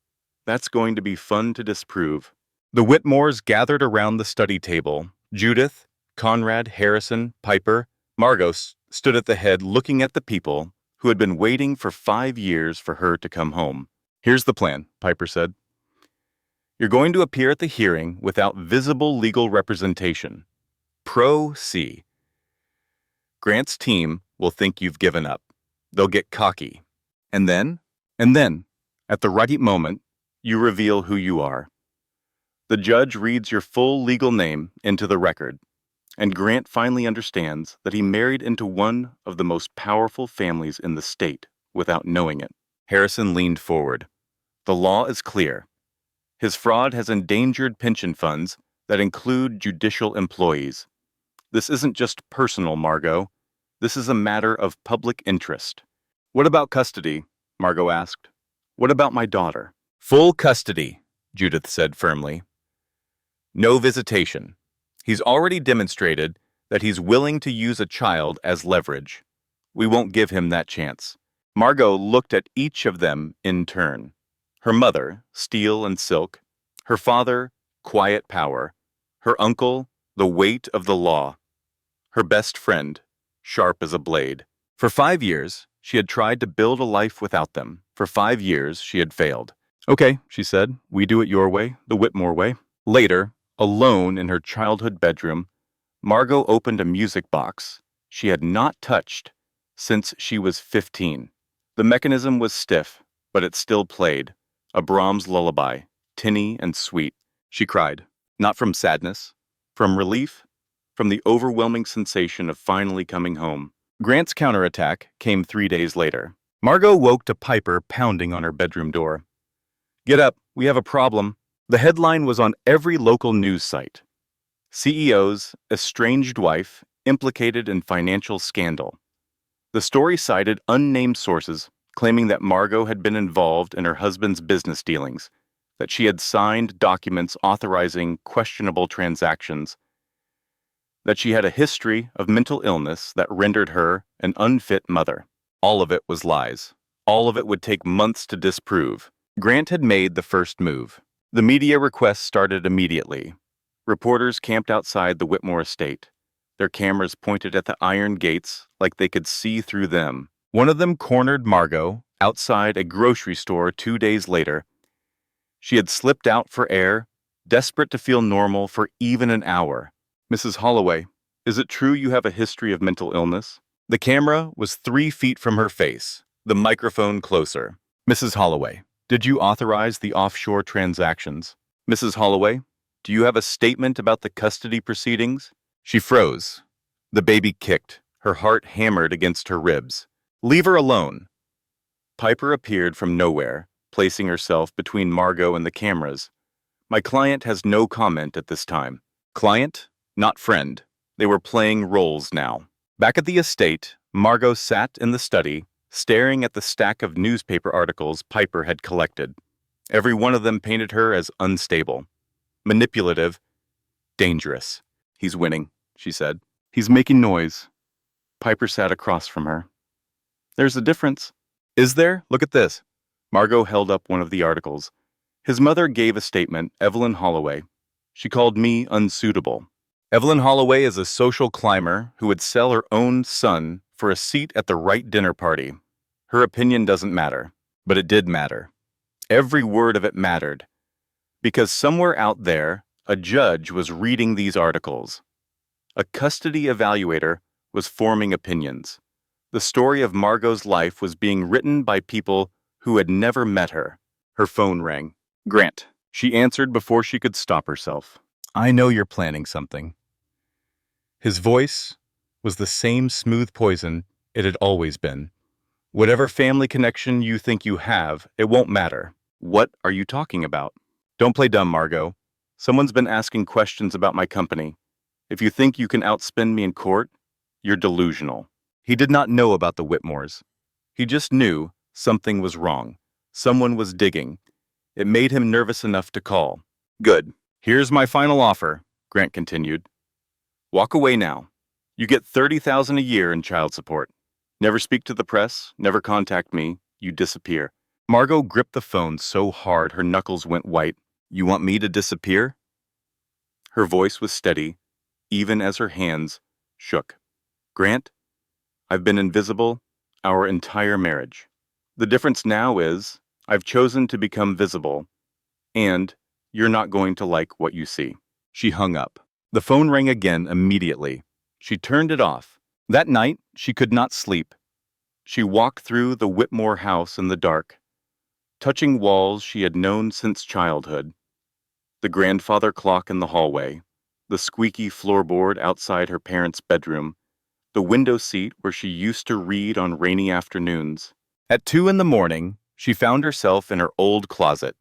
That's going to be fun to disprove. The Whitmores gathered around the study table. Judith, Conrad, Harrison, Piper, Margot stood at the head looking at the people who had been waiting for 5 years for her to come home. Here's the plan, Piper said. You're going to appear at the hearing without visible legal representation. Pro C. Grant's team will think you've given up. They'll get cocky. And then, at the right moment, you reveal who you are. The judge reads your full legal name into the record, and Grant finally understands that he married into one of the most powerful families in the state without knowing it. Harrison leaned forward. The law is clear. His fraud has endangered pension funds that include judicial employees. This isn't just personal, Margot. This is a matter of public interest. What about custody? Margot asked. What about my daughter? Full custody, Judith said firmly. No visitation. He's already demonstrated that he's willing to use a child as leverage. We won't give him that chance. Margot looked at each of them in turn. Her mother, steel and silk. Her father, quiet power. Her uncle, the weight of the law. Her best friend, sharp as a blade. For 5 years, she had tried to build a life without them. For 5 years, she had failed. Okay, she said, we do it your way, the Whitmore way. Later, alone in her childhood bedroom, Margot opened a music box she had not touched since she was 15. The mechanism was stiff, but it still played. A Brahms lullaby, tinny and sweet. She cried, not from sadness, from relief, from the overwhelming sensation of finally coming home. Grant's counterattack came 3 days later. Margot woke to Piper pounding on her bedroom door. Get up, we have a problem. The headline was on every local news site. CEO's estranged wife implicated in financial scandal. The story cited unnamed sources claiming that Margot had been involved in her husband's business dealings, that she had signed documents authorizing questionable transactions, that she had a history of mental illness that rendered her an unfit mother. All of it was lies. All of it would take months to disprove. Grant had made the first move. The media requests started immediately. Reporters camped outside the Whitmore estate. Their cameras pointed at the iron gates like they could see through them. One of them cornered Margot outside a grocery store 2 days later. She had slipped out for air, desperate to feel normal for even an hour. Mrs. Holloway, is it true you have a history of mental illness? The camera was 3 feet from her face, the microphone closer. Mrs. Holloway, did you authorize the offshore transactions? Mrs. Holloway, do you have a statement about the custody proceedings? She froze. The baby kicked, her heart hammered against her ribs. Leave her alone. Piper appeared from nowhere, placing herself between Margot and the cameras. My client has no comment at this time. Client, not friend. They were playing roles now. Back at the estate, Margot sat in the study, staring at the stack of newspaper articles Piper had collected. Every one of them painted her as unstable, manipulative, dangerous. He's winning, she said. He's making noise. Piper sat across from her. There's a difference. Is there? Look at this. Margot held up one of the articles. His mother gave a statement, Evelyn Holloway. She called me unsuitable. Evelyn Holloway is a social climber who would sell her own son for a seat at the right dinner party. Her opinion doesn't matter, but it did matter. Every word of it mattered. Because somewhere out there, a judge was reading these articles. A custody evaluator was forming opinions. The story of Margot's life was being written by people who had never met her. Her phone rang. Grant. She answered before she could stop herself. I know you're planning something. His voice was the same smooth poison it had always been. Whatever family connection you think you have, it won't matter. What are you talking about? Don't play dumb, Margot. Someone's been asking questions about my company. If you think you can outspin me in court, you're delusional. He did not know about the Whitmores. He just knew something was wrong. Someone was digging. It made him nervous enough to call. Good. Here's my final offer, Grant continued. Walk away now. You get $30,000 a year in child support. Never speak to the press, never contact me, you disappear. Margot gripped the phone so hard her knuckles went white. You want me to disappear? Her voice was steady, even as her hands shook. Grant, I've been invisible our entire marriage. The difference now is I've chosen to become visible, and you're not going to like what you see. She hung up. The phone rang again immediately. She turned it off. That night, she could not sleep. She walked through the Whitmore house in the dark, touching walls she had known since childhood. The grandfather clock in the hallway, the squeaky floorboard outside her parents' bedroom, the window seat where she used to read on rainy afternoons. At 2 a.m, she found herself in her old closet,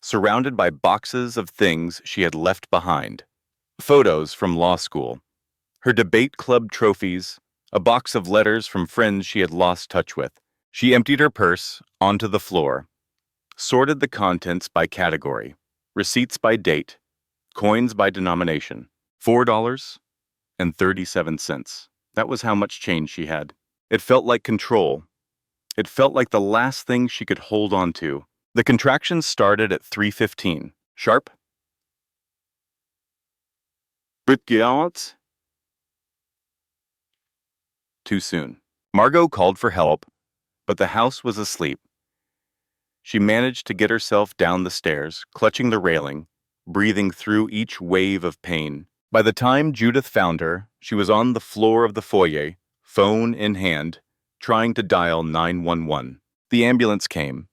surrounded by boxes of things she had left behind. Photos from law school, her debate club trophies, a box of letters from friends she had lost touch with. She emptied her purse onto the floor, sorted the contents by category, receipts by date, coins by denomination. $4.37. That was how much change she had. It felt like control. It felt like the last thing she could hold on to. The contractions started at 3:15. Sharp. But too soon. Margot called for help, but the house was asleep. She managed to get herself down the stairs, clutching the railing, breathing through each wave of pain. By the time Judith found her, she was on the floor of the foyer, phone in hand, trying to dial 911. The ambulance came.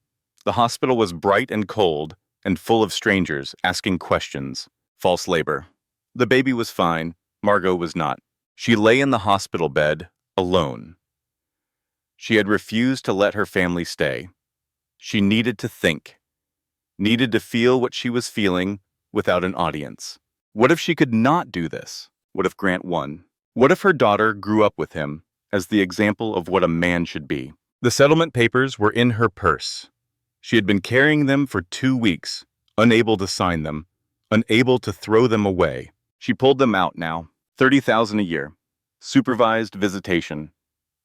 The hospital was bright and cold and full of strangers asking questions. False labor. The baby was fine. Margot was not. She lay in the hospital bed, alone. She had refused to let her family stay. She needed to think, needed to feel what she was feeling without an audience. What if she could not do this? What if Grant won? What if her daughter grew up with him as the example of what a man should be? The settlement papers were in her purse. She had been carrying them for 2 weeks, unable to sign them, unable to throw them away. She pulled them out now. $30,000 a year. Supervised visitation.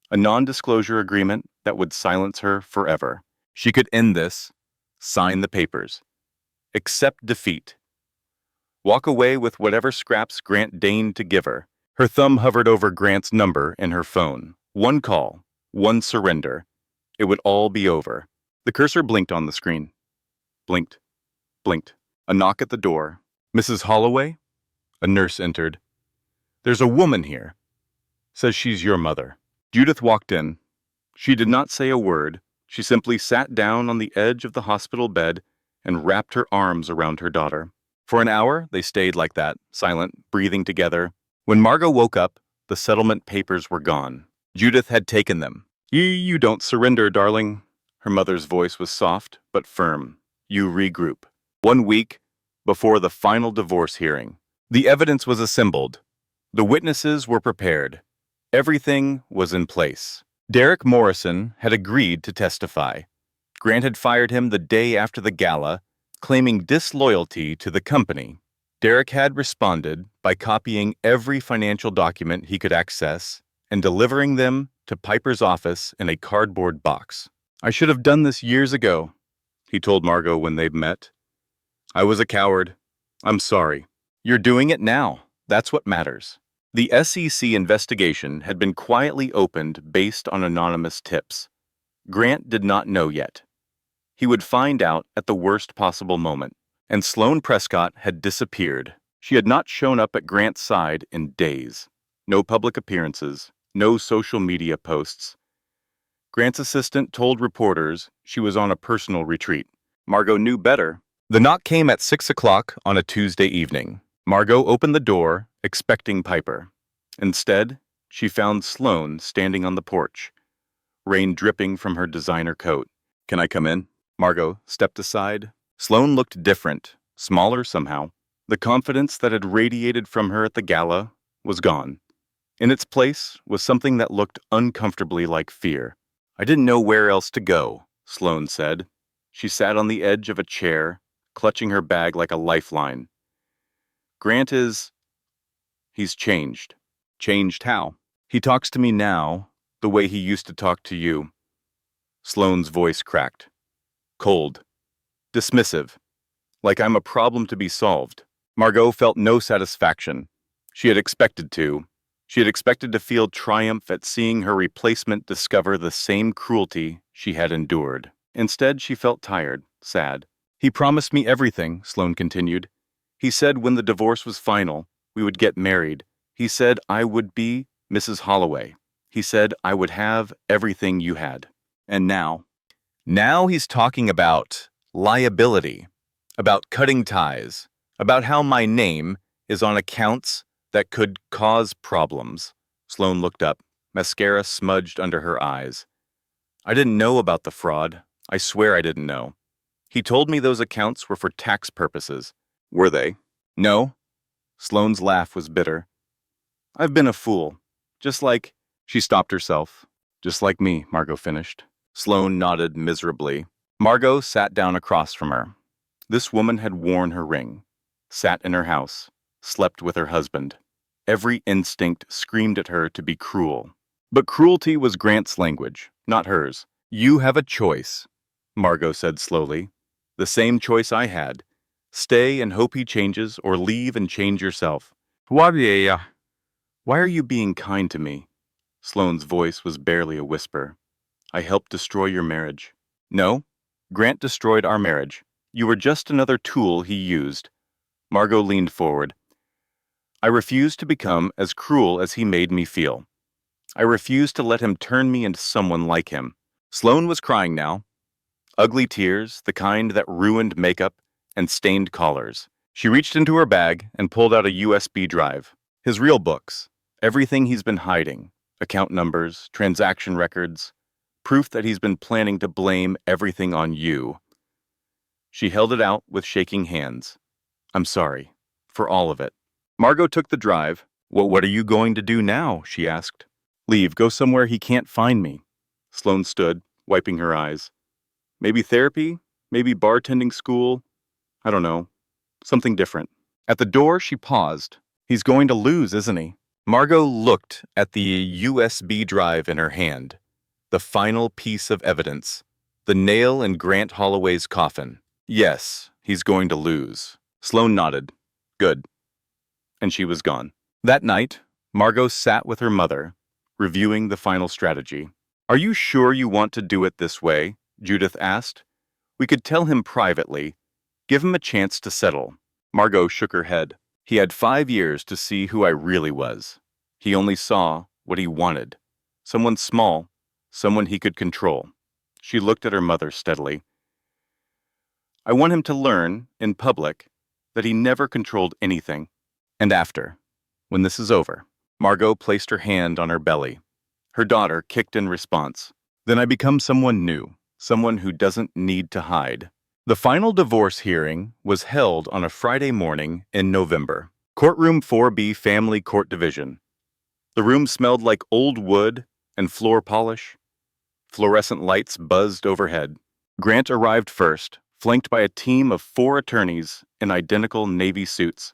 A non-disclosure agreement that would silence her forever. She could end this, sign the papers, accept defeat, walk away with whatever scraps Grant deigned to give her. Her thumb hovered over Grant's number in her phone. One call, one surrender. It would all be over. The cursor blinked on the screen. Blinked, blinked. A knock at the door. Mrs. Holloway? A nurse entered. There's a woman here. Says she's your mother. Judith walked in. She did not say a word. She simply sat down on the edge of the hospital bed and wrapped her arms around her daughter. For an hour, they stayed like that, silent, breathing together. When Margot woke up, the settlement papers were gone. Judith had taken them. You don't surrender, darling. Her mother's voice was soft but firm. You regroup. 1 week before the final divorce hearing. The evidence was assembled. The witnesses were prepared. Everything was in place. Derek Morrison had agreed to testify. Grant had fired him the day after the gala, claiming disloyalty to the company. Derek had responded by copying every financial document he could access and delivering them to Piper's office in a cardboard box. I should have done this years ago, he told Margot when they'd met. I was a coward. I'm sorry. You're doing it now. That's what matters. The SEC investigation had been quietly opened based on anonymous tips. Grant did not know yet. He would find out at the worst possible moment. And Sloane Prescott had disappeared. She had not shown up at Grant's side in days. No public appearances, no social media posts. Grant's assistant told reporters she was on a personal retreat. Margot knew better. The knock came at 6 o'clock on a Tuesday evening. Margot opened the door, expecting Piper. Instead, she found Sloane standing on the porch, rain dripping from her designer coat. Can I come in? Margot stepped aside. Sloane looked different, smaller somehow. The confidence that had radiated from her at the gala was gone. In its place was something that looked uncomfortably like fear. I didn't know where else to go, Sloane said. She sat on the edge of a chair, clutching her bag like a lifeline. Grant he's changed. Changed how? He talks to me now the way he used to talk to you. Sloane's voice cracked. Cold. Dismissive. Like I'm a problem to be solved. Margot felt no satisfaction. She had expected to. She had expected to feel triumph at seeing her replacement discover the same cruelty she had endured. Instead, she felt tired, sad. He promised me everything, Sloane continued. He said when the divorce was final, we would get married. He said I would be Mrs. Holloway. He said I would have everything you had. And now? Now he's talking about liability, about cutting ties, about how my name is on accounts that could cause problems. Sloane looked up, mascara smudged under her eyes. I didn't know about the fraud. I swear I didn't know. He told me those accounts were for tax purposes. Were they? No. Sloane's laugh was bitter. I've been a fool. Just like... She stopped herself. Just like me, Margot finished. Sloane nodded miserably. Margot sat down across from her. This woman had worn her ring, sat in her house, slept with her husband. Every instinct screamed at her to be cruel. But cruelty was Grant's language, not hers. You have a choice, Margot said slowly. The same choice I had. Stay and hope he changes, or leave and change yourself. Why are you being kind to me? Sloane's voice was barely a whisper. I helped destroy your marriage. No, Grant destroyed our marriage. You were just another tool he used. Margot leaned forward. I refused to become as cruel as he made me feel. I refused to let him turn me into someone like him. Sloane was crying now. Ugly tears, the kind that ruined makeup and stained collars. She reached into her bag and pulled out a USB drive. His real books. Everything he's been hiding. Account numbers, transaction records. Proof that he's been planning to blame everything on you. She held it out with shaking hands. I'm sorry. For all of it. Margot took the drive. Well, what are you going to do now? She asked. Leave. Go somewhere he can't find me. Sloane stood, wiping her eyes. Maybe therapy? Maybe bartending school? I don't know. Something different. At the door, she paused. He's going to lose, isn't he? Margot looked at the USB drive in her hand. The final piece of evidence. The nail in Grant Holloway's coffin. Yes, he's going to lose. Sloane nodded. Good. And she was gone. That night, Margot sat with her mother, reviewing the final strategy. Are you sure you want to do it this way? Judith asked. We could tell him privately. Give him a chance to settle. Margot shook her head. He had 5 years to see who I really was. He only saw what he wanted. Someone small, someone he could control. She looked at her mother steadily. I want him to learn, in public, that he never controlled anything. And after, when this is over, Margot placed her hand on her belly. Her daughter kicked in response. Then I become someone new, someone who doesn't need to hide. The final divorce hearing was held on a Friday morning in November. Courtroom 4B Family Court Division. The room smelled like old wood and floor polish. Fluorescent lights buzzed overhead. Grant arrived first, flanked by a team of 4 attorneys in identical navy suits.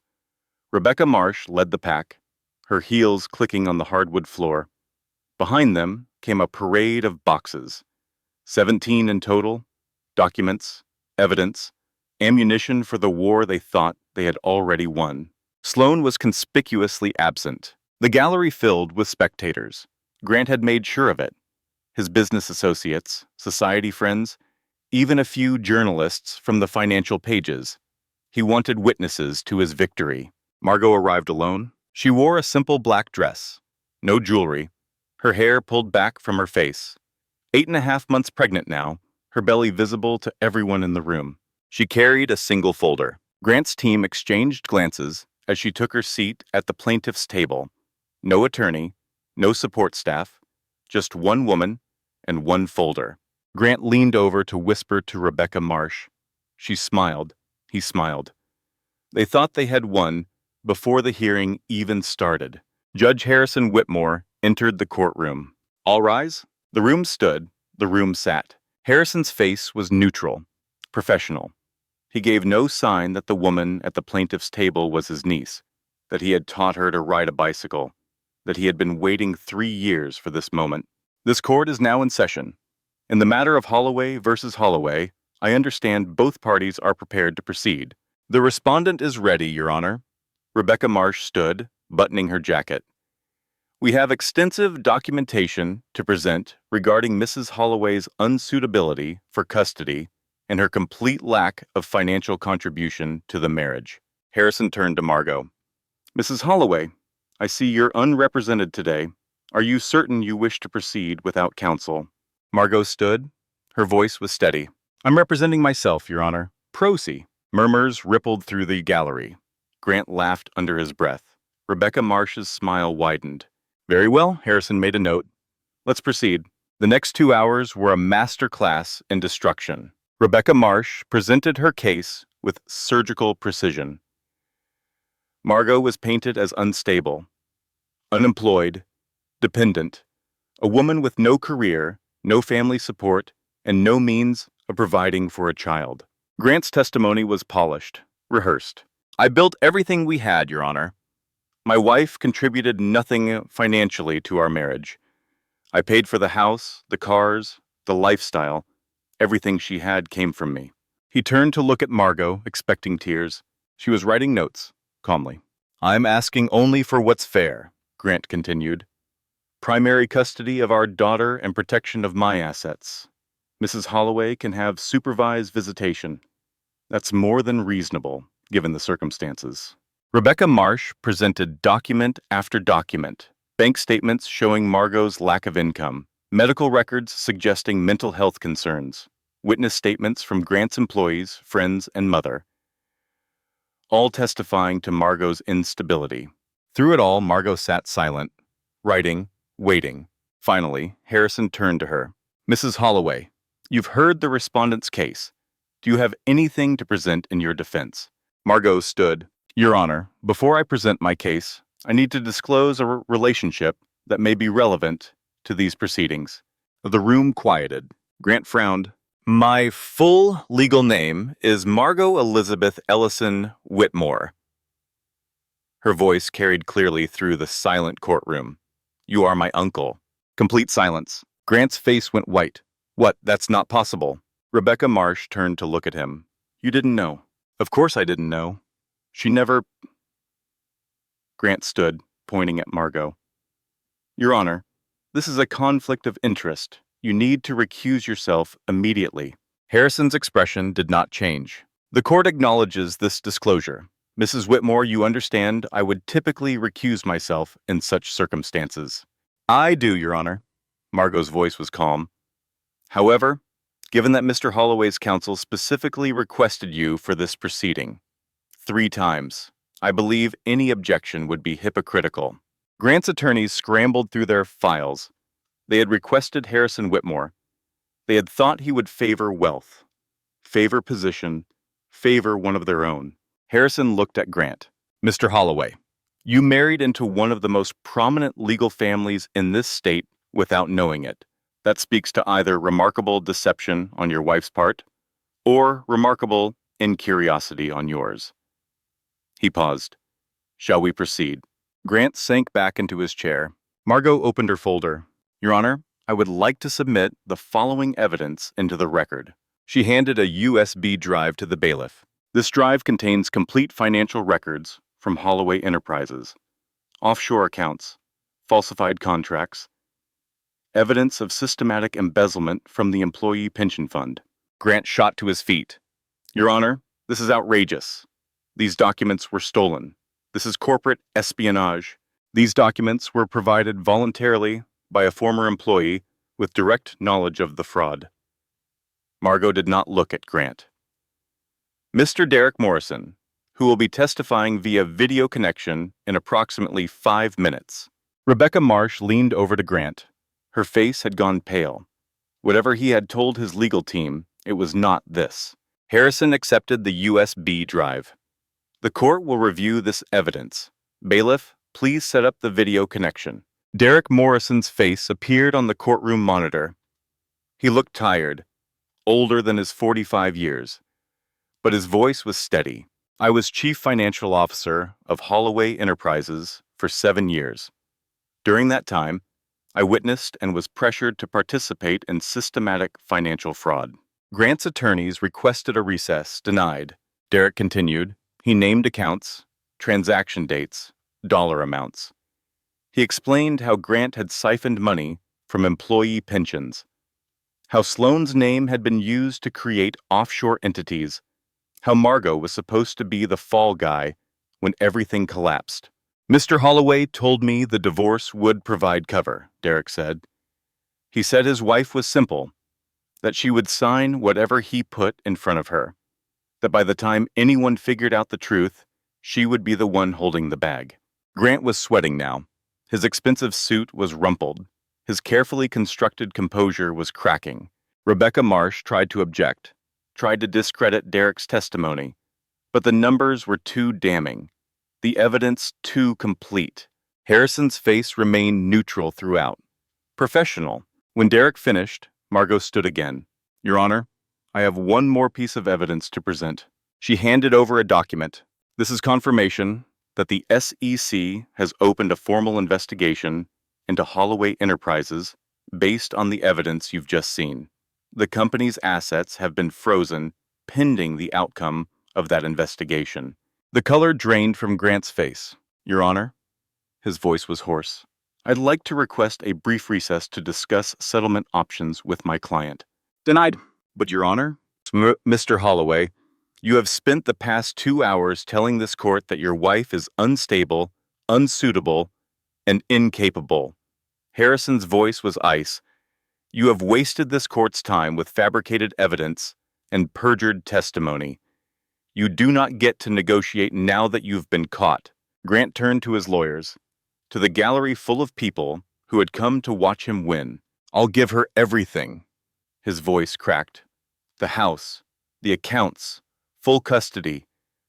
Rebecca Marsh led the pack, her heels clicking on the hardwood floor. Behind them came a parade of boxes. 17 in total, documents, evidence, ammunition for the war they thought they had already won. Sloan was conspicuously absent. The gallery filled with spectators. Grant had made sure of it. His business associates, society friends, even a few journalists from the financial pages. He wanted witnesses to his victory. Margot arrived alone. She wore a simple black dress, no jewelry, her hair pulled back from her face. 8.5 months pregnant now, her belly visible to everyone in the room. She carried a single folder. Grant's team exchanged glances as she took her seat at the plaintiff's table. No attorney, no support staff, just one woman and one folder. Grant leaned over to whisper to Rebecca Marsh. She smiled. He smiled. They thought they had won before the hearing even started. Judge Harrison Whitmore entered the courtroom. All rise. The room stood. The room sat. Harrison's face was neutral, professional. He gave no sign that the woman at the plaintiff's table was his niece, that he had taught her to ride a bicycle, that he had been waiting 3 years for this moment. This court is now in session. In the matter of Holloway versus Holloway, I understand both parties are prepared to proceed. The respondent is ready, Your Honor. Rebecca Marsh stood, buttoning her jacket. We have extensive documentation to present regarding Mrs. Holloway's unsuitability for custody and her complete lack of financial contribution to the marriage. Harrison turned to Margot. Mrs. Holloway, I see you're unrepresented today. Are you certain you wish to proceed without counsel? Margot stood. Her voice was steady. I'm representing myself, Your Honor. Proceed. Murmurs rippled through the gallery. Grant laughed under his breath. Rebecca Marsh's smile widened. Very well, Harrison made a note. Let's proceed. The next 2 hours were a master class in destruction. Rebecca Marsh presented her case with surgical precision. Margot was painted as unstable, unemployed, dependent, a woman with no career, no family support, and no means of providing for a child. Grant's testimony was polished, rehearsed. I built everything we had, Your Honor. My wife contributed nothing financially to our marriage. I paid for the house, the cars, the lifestyle. Everything she had came from me. He turned to look at Margot, expecting tears. She was writing notes, calmly. I'm asking only for what's fair, Grant continued. Primary custody of our daughter and protection of my assets. Mrs. Holloway can have supervised visitation. That's more than reasonable, given the circumstances. Rebecca Marsh presented document after document, bank statements showing Margot's lack of income, medical records suggesting mental health concerns, witness statements from Grant's employees, friends, and mother, all testifying to Margot's instability. Through it all, Margot sat silent, writing, waiting. Finally, Harrison turned to her. Mrs. Holloway, you've heard the respondent's case. Do you have anything to present in your defense? Margot stood. Your Honor, before I present my case, I need to disclose a relationship that may be relevant to these proceedings. The room quieted. Grant frowned. My full legal name is Margot Elizabeth Ellison Whitmore. Her voice carried clearly through the silent courtroom. You are my uncle. Complete silence. Grant's face went white. What? That's not possible. Rebecca Marsh turned to look at him. You didn't know. Of course I didn't know. She never... Grant stood, pointing at Margot. Your Honor, this is a conflict of interest. You need to recuse yourself immediately. Harrison's expression did not change. The court acknowledges this disclosure. Mrs. Whitmore, you understand I would typically recuse myself in such circumstances. I do, Your Honor. Margot's voice was calm. However, given that Mr. Holloway's counsel specifically requested you for this proceeding 3 times, I believe any objection would be hypocritical. Grant's attorneys scrambled through their files. They had requested Harrison Whitmore. They had thought he would favor wealth, favor position, favor one of their own. Harrison looked at Grant. Mr. Holloway, you married into one of the most prominent legal families in this state without knowing it. That speaks to either remarkable deception on your wife's part or remarkable incuriosity on yours. He paused. Shall we proceed? Grant sank back into his chair. Margot opened her folder. Your Honor, I would like to submit the following evidence into the record. She handed a USB drive to the bailiff. This drive contains complete financial records from Holloway Enterprises, offshore accounts, falsified contracts, evidence of systematic embezzlement from the employee pension fund. Grant shot to his feet. Your Honor, this is outrageous. These documents were stolen. This is corporate espionage. These documents were provided voluntarily by a former employee with direct knowledge of the fraud. Margot did not look at Grant. Mr. Derek Morrison, who will be testifying via video connection in approximately 5 minutes. Rebecca Marsh leaned over to Grant. Her face had gone pale. Whatever he had told his legal team, it was not this. Harrison accepted the USB drive. The court will review this evidence. Bailiff, please set up the video connection. Derek Morrison's face appeared on the courtroom monitor. He looked tired, older than his 45 years, but his voice was steady. I was Chief Financial Officer of Holloway Enterprises for 7 years. During that time, I witnessed and was pressured to participate in systematic financial fraud. Grant's attorneys requested a recess, denied. Derek continued. He named accounts, transaction dates, dollar amounts. He explained how Grant had siphoned money from employee pensions, how Sloan's name had been used to create offshore entities, how Margot was supposed to be the fall guy when everything collapsed. Mr. Holloway told me the divorce would provide cover, Derek said. He said his wife was simple, that she would sign whatever he put in front of her, that by the time anyone figured out the truth, she would be the one holding the bag. Grant was sweating now. His expensive suit was rumpled. His carefully constructed composure was cracking. Rebecca Marsh tried to object, tried to discredit Derek's testimony, but the numbers were too damning, the evidence too complete. Harrison's face remained neutral throughout, professional. When Derek finished, Margot stood again. Your Honor, I have one more piece of evidence to present. She handed over a document. This is confirmation that the SEC has opened a formal investigation into Holloway Enterprises based on the evidence you've just seen. The company's assets have been frozen pending the outcome of that investigation. The color drained from Grant's face. Your Honor, his voice was hoarse. I'd like to request a brief recess to discuss settlement options with my client. Denied. But Your Honor, Mr. Holloway, you have spent the past 2 hours telling this court that your wife is unstable, unsuitable, and incapable. Harrison's voice was ice. You have wasted this court's time with fabricated evidence and perjured testimony. You do not get to negotiate now that you've been caught. Grant turned to his lawyers, to the gallery full of people who had come to watch him win. I'll give her everything. His voice cracked. The house, the accounts, full custody.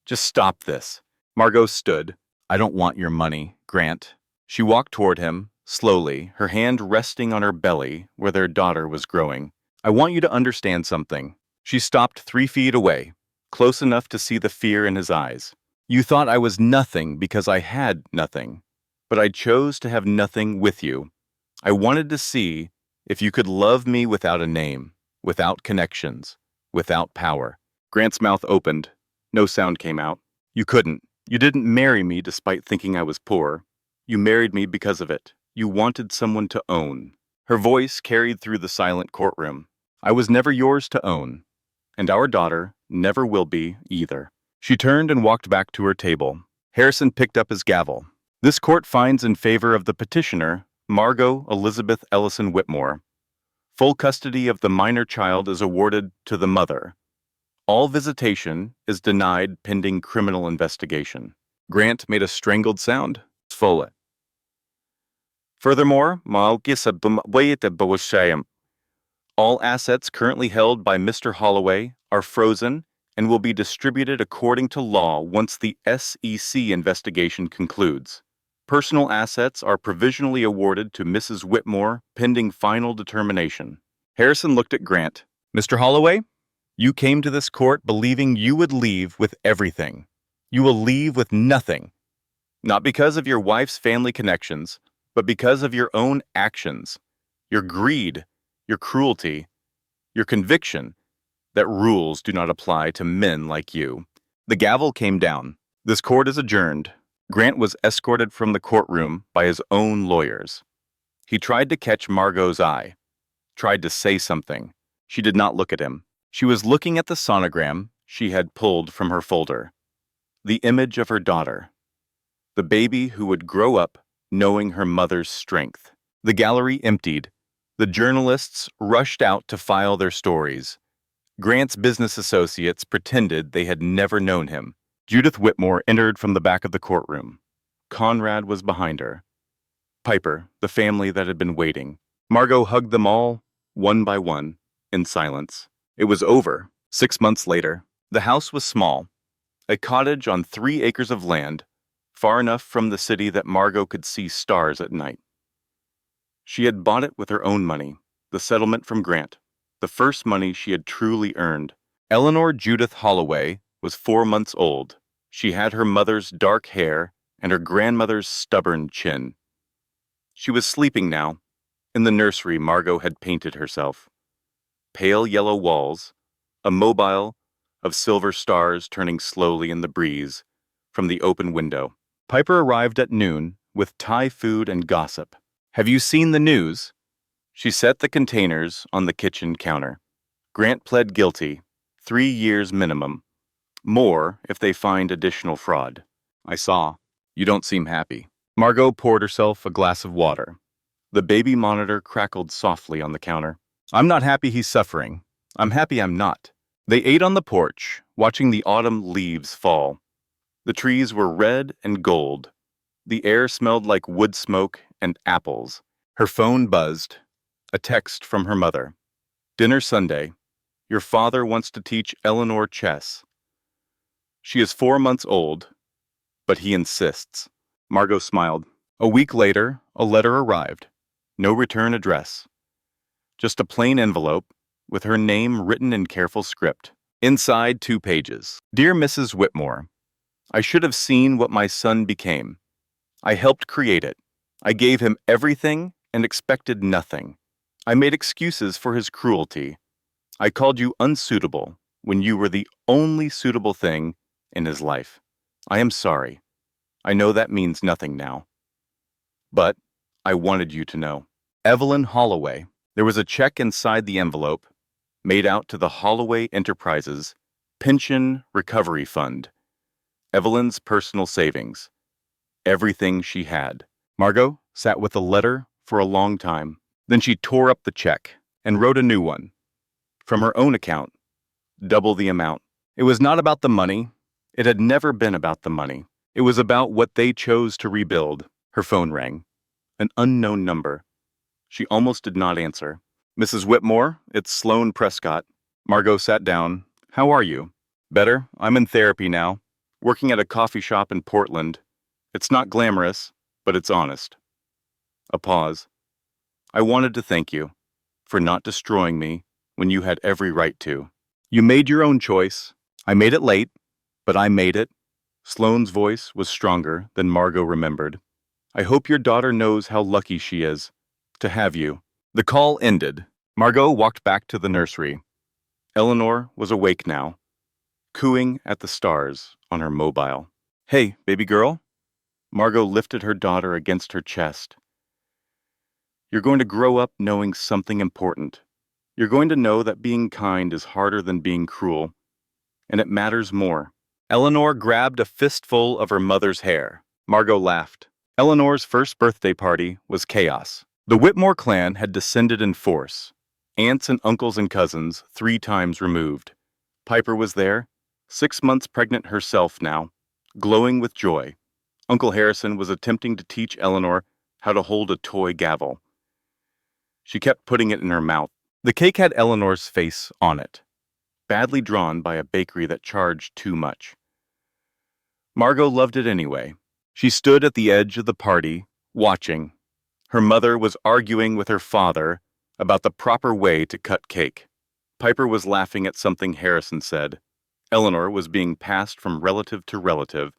Just stop this. Margot stood. I don't want your money, Grant. She walked toward him, slowly, her hand resting on her belly where their daughter was growing. I want you to understand something. She stopped 3 feet away, close enough to see the fear in his eyes. You thought I was nothing because I had nothing, but I chose to have nothing with you. I wanted to see if you could love me without a name, without connections, without power. Grant's mouth opened. No sound came out. You couldn't. You didn't marry me despite thinking I was poor. You married me because of it. You wanted someone to own. Her voice carried through the silent courtroom. I was never yours to own, and our daughter never will be either. She turned and walked back to her table. Harrison picked up his gavel. This court finds in favor of the petitioner, Margot Elizabeth Ellison Whitmore. Full custody of the minor child is awarded to the mother. All visitation is denied pending criminal investigation. Grant made a strangled sound. Full. Furthermore, all assets currently held by Mr. Holloway are frozen and will be distributed according to law once the SEC investigation concludes. Personal assets are provisionally awarded to Mrs. Whitmore pending final determination. Harrison looked at Grant. Mr. Holloway, you came to this court believing you would leave with everything. You will leave with nothing. Not because of your wife's family connections, but because of your own actions. your greed, your cruelty, your conviction that rules do not apply to men like you. The gavel came down. This court is adjourned. Grant was escorted from the courtroom by his own lawyers. He tried to catch Margot's eye, tried to say something. She did not look at him. She was looking at the sonogram she had pulled from her folder. The image of her daughter. The baby who would grow up knowing her mother's strength. The gallery emptied. The journalists rushed out to file their stories. Grant's business associates pretended they had never known him. Judith Whitmore entered from the back of the courtroom. Conrad was behind her. Piper, the family that had been waiting. Margot hugged them all, one by one, in silence. It was over. 6 months later, the house was small, a cottage on 3 acres of land, far enough from the city that Margot could see stars at night. She had bought it with her own money, the settlement from Grant, the first money she had truly earned. Eleanor Judith Holloway was 4 months old. She had her mother's dark hair and her grandmother's stubborn chin. She was sleeping now, in the nursery Margot had painted herself. Pale yellow walls, a mobile of silver stars turning slowly in the breeze from the open window. Piper arrived at noon with Thai food and gossip. "Have you seen the news?" She set the containers on the kitchen counter. Grant pled guilty, 3 years minimum. More if they find additional fraud. "I saw. You don't seem happy." Margot poured herself a glass of water. The baby monitor crackled softly on the counter. "I'm not happy he's suffering. I'm happy I'm not." They ate on the porch, watching the autumn leaves fall. The trees were red and gold. The air smelled like wood smoke and apples. Her phone buzzed. A text from her mother. "Dinner Sunday. Your father wants to teach Eleanor chess. She is 4 months old, but he insists." Margot smiled. A week later, a letter arrived. No return address. Just a plain envelope with her name written in careful script. Inside, 2 pages. "Dear Mrs. Whitmore, I should have seen what my son became. I helped create it. I gave him everything and expected nothing. I made excuses for his cruelty. I called you unsuitable when you were the only suitable thing in his life. I am sorry. I know that means nothing now. But I wanted you to know. Evelyn Holloway." There was a check inside the envelope, made out to the Holloway Enterprises Pension Recovery Fund. Evelyn's personal savings. Everything she had. Margot sat with the letter for a long time. Then she tore up the check and wrote a new one. From her own account, double the amount. It was not about the money. It had never been about the money. It was about what they chose to rebuild. Her phone rang. An unknown number. She almost did not answer. "Mrs. Whitmore, it's Sloane Prescott." Margot sat down. "How are you?" "Better. I'm in therapy now. Working at a coffee shop in Portland. It's not glamorous, but it's honest." A pause. "I wanted to thank you for not destroying me when you had every right to. You made your own choice. I made it late, but I made it." Sloane's voice was stronger than Margot remembered. "I hope your daughter knows how lucky she is to have you." The call ended. Margot walked back to the nursery. Eleanor was awake now, cooing at the stars on her mobile. "Hey, baby girl." Margot lifted her daughter against her chest. "You're going to grow up knowing something important. You're going to know that being kind is harder than being cruel, and it matters more." Eleanor grabbed a fistful of her mother's hair. Margot laughed. Eleanor's first birthday party was chaos. The Whitmore clan had descended in force. Aunts and uncles and cousins 3 times removed. Piper was there, 6 months pregnant herself now, glowing with joy. Uncle Harrison was attempting to teach Eleanor how to hold a toy gavel. She kept putting it in her mouth. The cake had Eleanor's face on it, badly drawn by a bakery that charged too much. Margot loved it anyway. She stood at the edge of the party, watching. Her mother was arguing with her father about the proper way to cut cake. Piper was laughing at something Harrison said. Eleanor was being passed from relative to relative,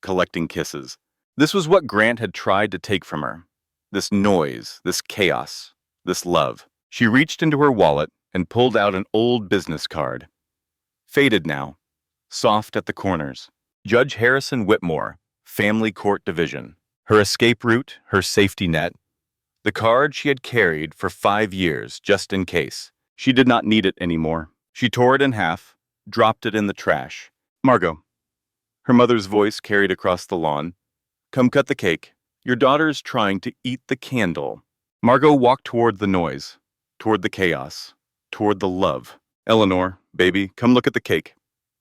collecting kisses. This was what Grant had tried to take from her. this noise, this chaos, this love. She reached into her wallet and pulled out an old business card. Faded now, soft at the corners. Judge Harrison Whitmore, Family Court Division. Her escape route, her safety net. The card she had carried for 5 years, just in case. She did not need it anymore. She tore it in half, dropped it in the trash. Margot. Her mother's voice carried across the lawn. Come cut the cake. Your daughter's trying to eat the candle. Margot walked toward the noise, toward the chaos, toward the love. Eleanor, baby, come look at the cake.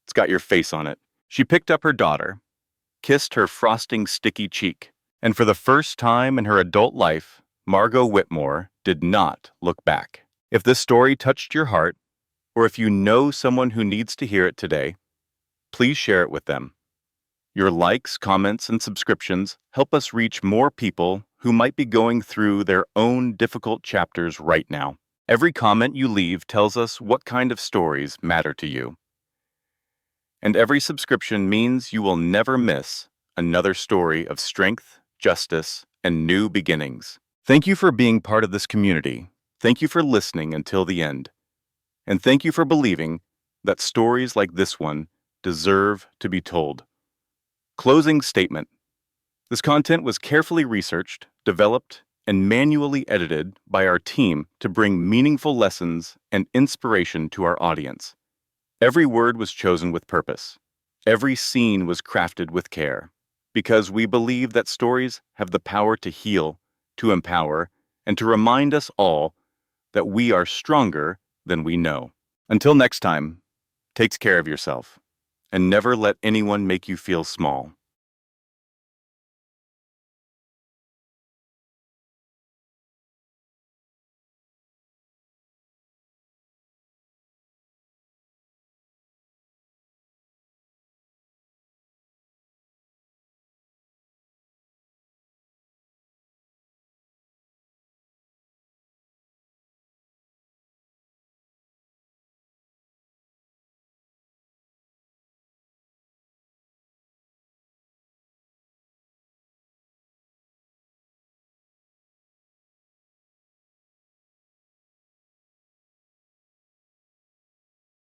It's got your face on it. She picked up her daughter, kissed her frosting sticky cheek, and for the first time in her adult life, Margot Whitmore did not look back. If this story touched your heart, or if you know someone who needs to hear it today, please share it with them. Your likes, comments, and subscriptions help us reach more people who might be going through their own difficult chapters right now. Every comment you leave tells us what kind of stories matter to you. And every subscription means you will never miss another story of strength, justice, and new beginnings. Thank you for being part of this community. Thank you for listening until the end. And thank you for believing that stories like this one deserve to be told. Closing statement. This content was carefully researched, developed, and manually edited by our team to bring meaningful lessons and inspiration to our audience. Every word was chosen with purpose. Every scene was crafted with care, because we believe that stories have the power to heal, to empower, and to remind us all that we are stronger than we know. Until next time, take care of yourself, and never let anyone make you feel small.